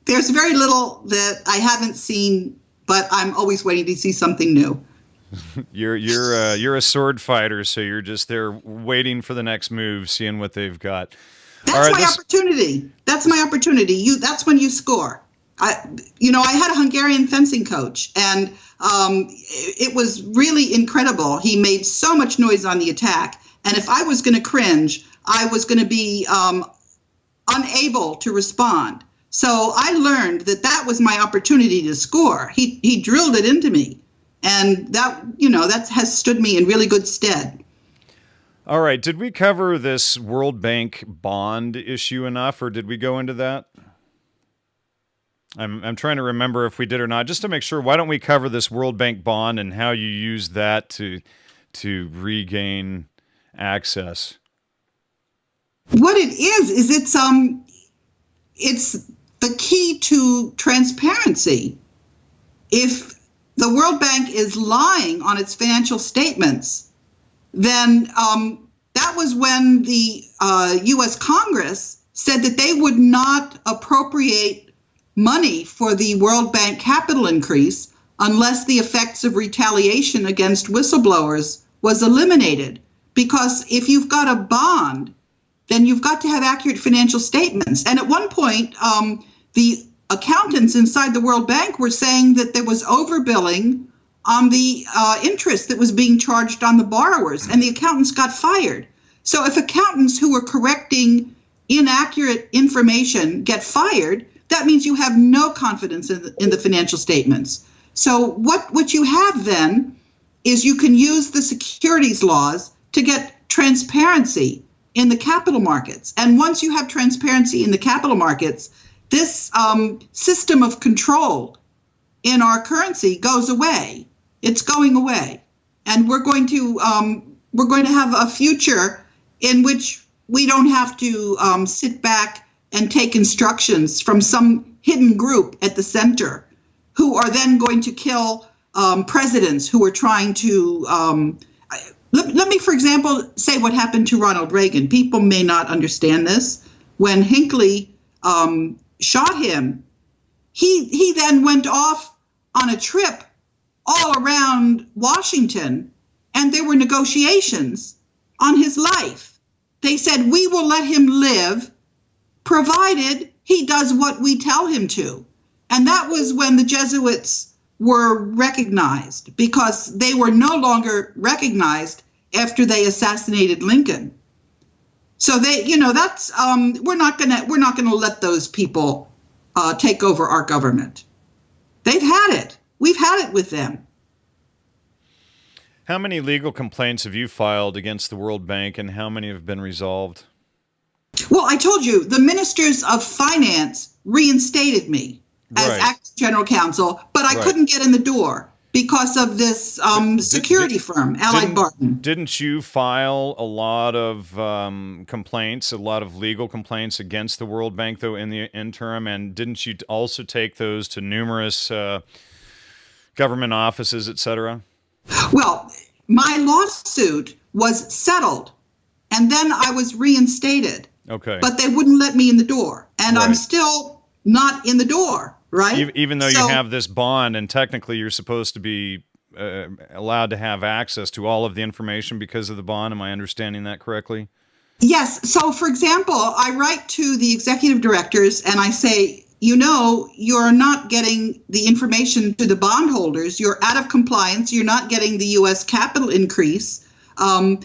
[SPEAKER 2] there's very little that I haven't seen, but I'm always waiting to see something new.
[SPEAKER 1] You're a sword fighter, so you're just there waiting for the next move, seeing what they've got.
[SPEAKER 2] That's my opportunity. That's my opportunity. That's when you score. I had a Hungarian fencing coach, and it was really incredible. He made so much noise on the attack, and if I was going to cringe, I was going to be unable to respond. So I learned that was my opportunity to score. He drilled it into me, and that has stood me in really good stead.
[SPEAKER 1] All right, did we cover this World Bank bond issue enough, or did we go into that? I'm trying to remember if we did or not, just to make sure. Why don't we cover this World Bank bond and how you use that to regain access?
[SPEAKER 2] What it is it's the key to transparency. If the World Bank is lying on its financial statements, then that was when the U.S. Congress said that they would not appropriate money for the World Bank capital increase unless the effects of retaliation against whistleblowers was eliminated. Because if you've got a bond, then you've got to have accurate financial statements. And at one point, the accountants inside the World Bank were saying that there was overbilling on the interest that was being charged on the borrowers, and the accountants got fired. So if accountants who were correcting inaccurate information get fired, that means you have no confidence in the financial statements. So what you have then is you can use the securities laws to get transparency in the capital markets. And once you have transparency in the capital markets, this system of control in our currency goes away. It's going away. And we're going to have a future in which we don't have to sit back and take instructions from some hidden group at the center who are then going to kill presidents who are trying to... Let me, for example, say what happened to Ronald Reagan. People may not understand this. When Hinckley shot him, he then went off on a trip all around Washington, and there were negotiations on his life. They said, we will let him live, provided he does what we tell him to. And that was when the Jesuits were recognized, because they were no longer recognized after they assassinated Lincoln. So they, that's we're not gonna let those people take over our government. They've had it. We've had it with them.
[SPEAKER 1] How many legal complaints have you filed against the World Bank, and how many have been resolved?
[SPEAKER 2] Well, I told you, the ministers of finance reinstated me as acting general counsel, but I couldn't get in the door because of this security firm, Allied Barton.
[SPEAKER 1] Didn't you file a lot of complaints, a lot of legal complaints against the World Bank, though, in the interim? And didn't you also take those to numerous government offices, et cetera?
[SPEAKER 2] Well, my lawsuit was settled, and then I was reinstated.
[SPEAKER 1] Okay.
[SPEAKER 2] But they wouldn't let me in the door, and I'm still not in the door, right?
[SPEAKER 1] Even though you have this bond, and technically you're supposed to be allowed to have access to all of the information because of the bond. Am I understanding that correctly?
[SPEAKER 2] Yes. So, for example, I write to the executive directors and I say, you're not getting the information to the bondholders. You're out of compliance. You're not getting the U.S. capital increase. And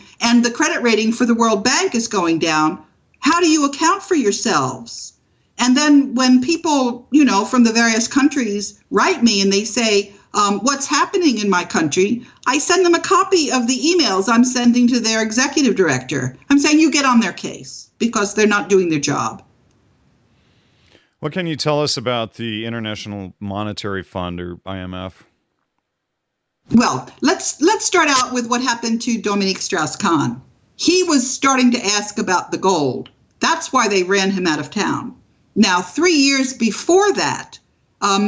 [SPEAKER 2] the credit rating for the World Bank is going down. How do you account for yourselves? And then when people, from the various countries write me and they say, what's happening in my country, I send them a copy of the emails I'm sending to their executive director. I'm saying, you get on their case because they're not doing their job.
[SPEAKER 1] What can you tell us about the International Monetary Fund, or IMF?
[SPEAKER 2] Well, let's start out with what happened to Dominique Strauss-Kahn. He was starting to ask about the gold. That's why they ran him out of town. Now, 3 years before that,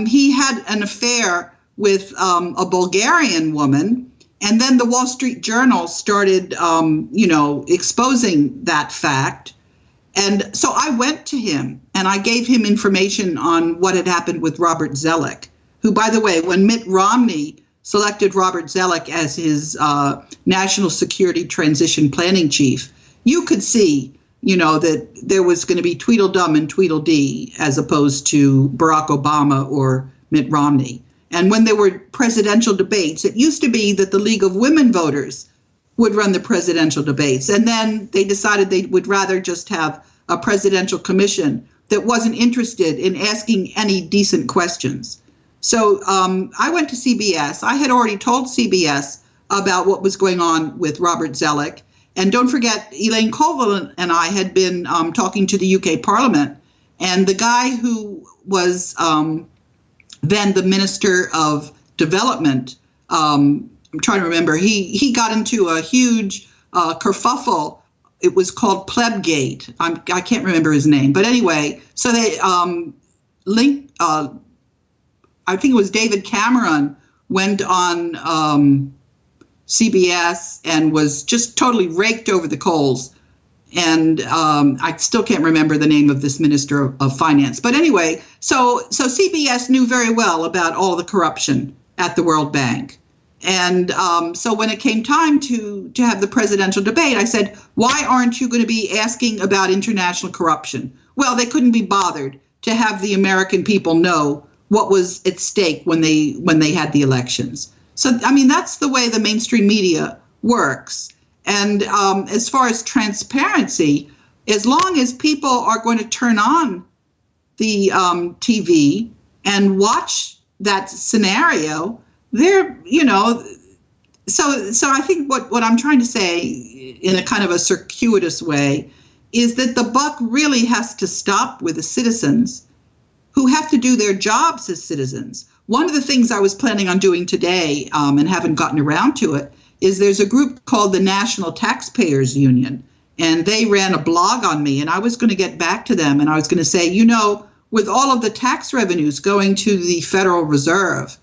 [SPEAKER 2] he had an affair with a Bulgarian woman, and then the Wall Street Journal started, exposing that fact. And so I went to him and I gave him information on what had happened with Robert Zoellick, who, by the way, when Mitt Romney selected Robert Zoellick as his national security transition planning chief, you could see, that there was going to be Tweedledum and Tweedledee as opposed to Barack Obama or Mitt Romney. And when there were presidential debates, it used to be that the League of Women Voters would run the presidential debates. And then they decided they would rather just have a presidential commission that wasn't interested in asking any decent questions. So I went to CBS. I had already told CBS about what was going on with Robert Zoellick. And don't forget, Elaine Colville and I had been talking to the UK Parliament. And the guy who was then the Minister of Development, I'm trying to remember, he got into a huge kerfuffle. It was called Plebgate. I can't remember his name. But anyway, so they linked, I think it was David Cameron went on CBS and was just totally raked over the coals. And I still can't remember the name of this Minister of Finance. But anyway, so CBS knew very well about all the corruption at the World Bank. And so when it came time to have the presidential debate, I said, why aren't you going to be asking about international corruption? Well, they couldn't be bothered to have the American people know what was at stake when they had the elections. So, I mean, that's the way the mainstream media works. And as far as transparency, as long as people are going to turn on the TV and watch that scenario, they're, so I think what I'm trying to say in a kind of a circuitous way is that the buck really has to stop with the citizens who have to do their jobs as citizens. One of the things I was planning on doing today and haven't gotten around to it is there's a group called the National Taxpayers Union, and they ran a blog on me, and I was going to get back to them, and I was going to say, with all of the tax revenues going to the Federal Reserve,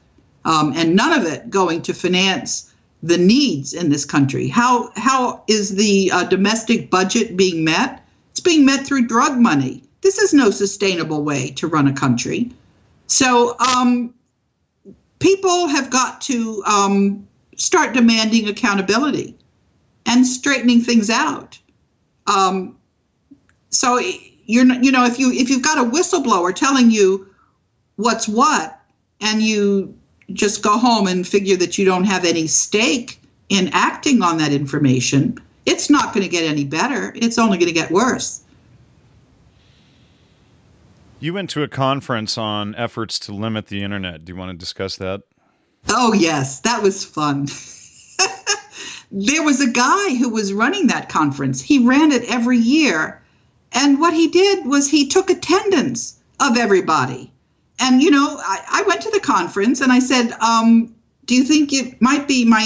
[SPEAKER 2] and none of it going to finance the needs in this country, how is the domestic budget being met? It's being met through drug money. This is no sustainable way to run a country. So people have got to start demanding accountability and straightening things out. So if you've got a whistleblower telling you what's what, and you just go home and figure that you don't have any stake in acting on that information, it's not going to get any better. It's only going to get worse.
[SPEAKER 1] You went to a conference on efforts to limit the internet. Do you want to discuss that?
[SPEAKER 2] Oh, yes, that was fun. There was a guy who was running that conference. He ran it every year. And what he did was he took attendance of everybody. And, I went to the conference and I said, do you think it might be my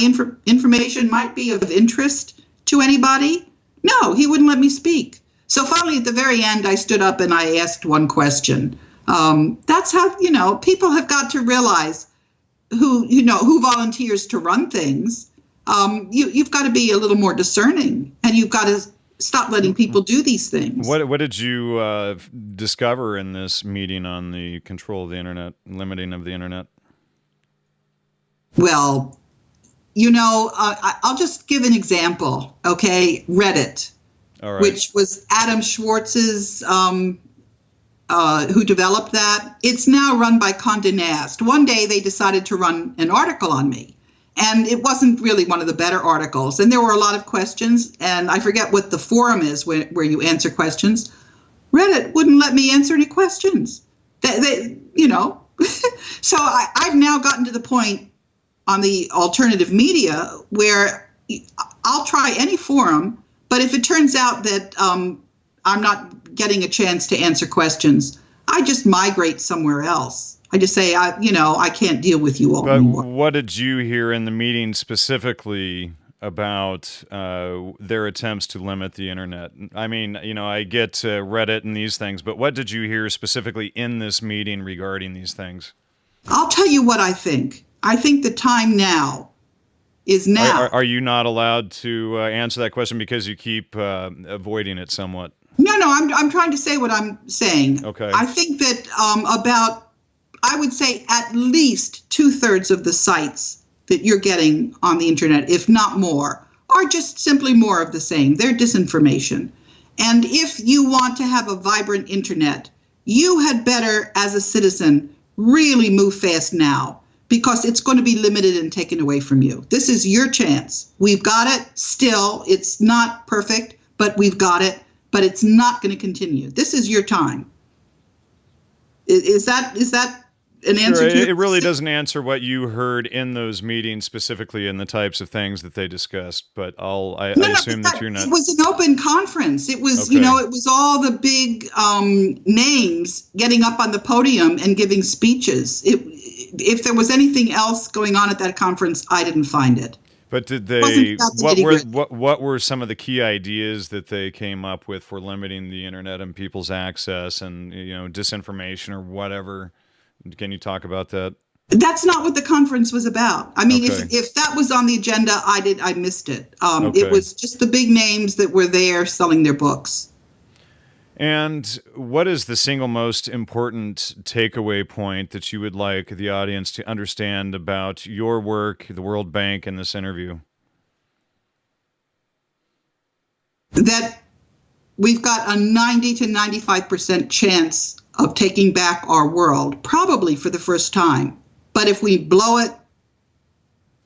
[SPEAKER 2] information might be of interest to anybody? No, he wouldn't let me speak. So finally, at the very end, I stood up and I asked one question. That's how, people have got to realize who volunteers to run things. You've got to be a little more discerning, and you've got to stop letting people do these things.
[SPEAKER 1] What did you discover in this meeting on the control of the internet, limiting of the internet?
[SPEAKER 2] Well, I'll just give an example, okay? Reddit,
[SPEAKER 1] all right,
[SPEAKER 2] which was Adam Schwartz's, who developed that. It's now run by Condé Nast. One day they decided to run an article on me, and it wasn't really one of the better articles. And there were a lot of questions, and I forget what the forum is where you answer questions. Reddit wouldn't let me answer any questions. So I've now gotten to the point on the alternative media where I'll try any forum, but if it turns out that I'm not getting a chance to answer questions, I just migrate somewhere else. I just say, I can't deal with you all anymore.
[SPEAKER 1] What did you hear in the meeting specifically about their attempts to limit the internet? I mean, I get Reddit and these things, but what did you hear specifically in this meeting regarding these things?
[SPEAKER 2] I'll tell you what I think. I think the time now is now.
[SPEAKER 1] Are you not allowed to answer that question because you keep avoiding it somewhat?
[SPEAKER 2] No, I'm trying to say what I'm saying.
[SPEAKER 1] Okay.
[SPEAKER 2] I think that I would say at least 2/3 of the sites that you're getting on the internet, if not more, are just simply more of the same. They're disinformation. And if you want to have a vibrant internet, you had better, as a citizen, really move fast now, because it's going to be limited and taken away from you. This is your chance. We've got it still. It's not perfect, but we've got it. But it's not going to continue. This is your time. Is that an answer to
[SPEAKER 1] it really doesn't answer what you heard in those meetings specifically and the types of things that they discussed, but I assume that you're not.
[SPEAKER 2] It was an open conference. It was,
[SPEAKER 1] okay.
[SPEAKER 2] It was all the big names getting up on the podium and giving speeches. If there was anything else going on at that conference, I didn't find it.
[SPEAKER 1] But did they? What were some of the key ideas that they came up with for limiting the internet and people's access and disinformation or whatever? Can you talk about that?
[SPEAKER 2] That's not what the conference was about. I mean,
[SPEAKER 1] okay.
[SPEAKER 2] if that was on the agenda, I missed it.
[SPEAKER 1] Okay.
[SPEAKER 2] It was just the big names that were there selling their books.
[SPEAKER 1] And what is the single most important takeaway point that you would like the audience to understand about your work, the World Bank, and this interview?
[SPEAKER 2] That we've got a 90 to 95% chance of taking back our world, probably for the first time. But if we blow it,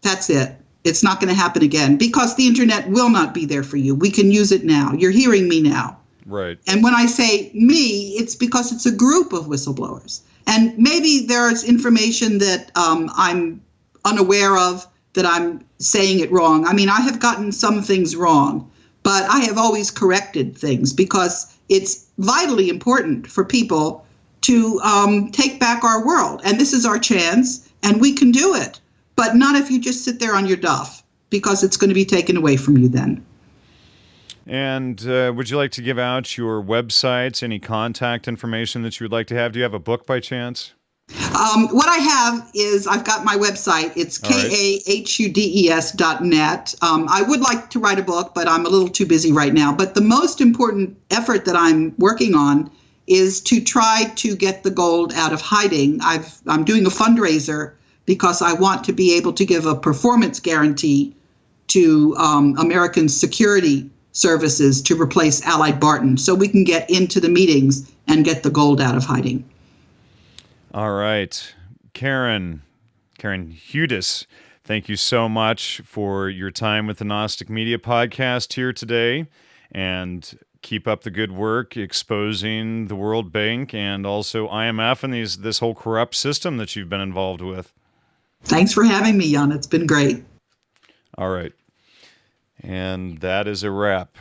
[SPEAKER 2] that's it. It's not going to happen again, because the internet will not be there for you. We can use it now. You're hearing me now.
[SPEAKER 1] Right.
[SPEAKER 2] And when I say me, it's because it's a group of whistleblowers. And maybe there's information that I'm unaware of, that I'm saying it wrong. I mean, I have gotten some things wrong, but I have always corrected things, because it's vitally important for people to take back our world. And this is our chance, and we can do it. But not if you just sit there on your duff, because it's going to be taken away from you then.
[SPEAKER 1] And would you like to give out your websites, any contact information that you would like to have? Do you have a book by chance?
[SPEAKER 2] What I have is, I've got my website. It's kahudes.net. I would like to write a book, but I'm a little too busy right now. But the most important effort that I'm working on is to try to get the gold out of hiding. I'm doing a fundraiser because I want to be able to give a performance guarantee to American security services to replace Allied Barton so we can get into the meetings and get the gold out of hiding.
[SPEAKER 1] All right. Karen Hudes, thank you so much for your time with the Gnostic Media Podcast here today. And keep up the good work exposing the World Bank and also IMF and this whole corrupt system that you've been involved with.
[SPEAKER 2] Thanks for having me, Jan. It's been great.
[SPEAKER 1] All right. And that is a wrap.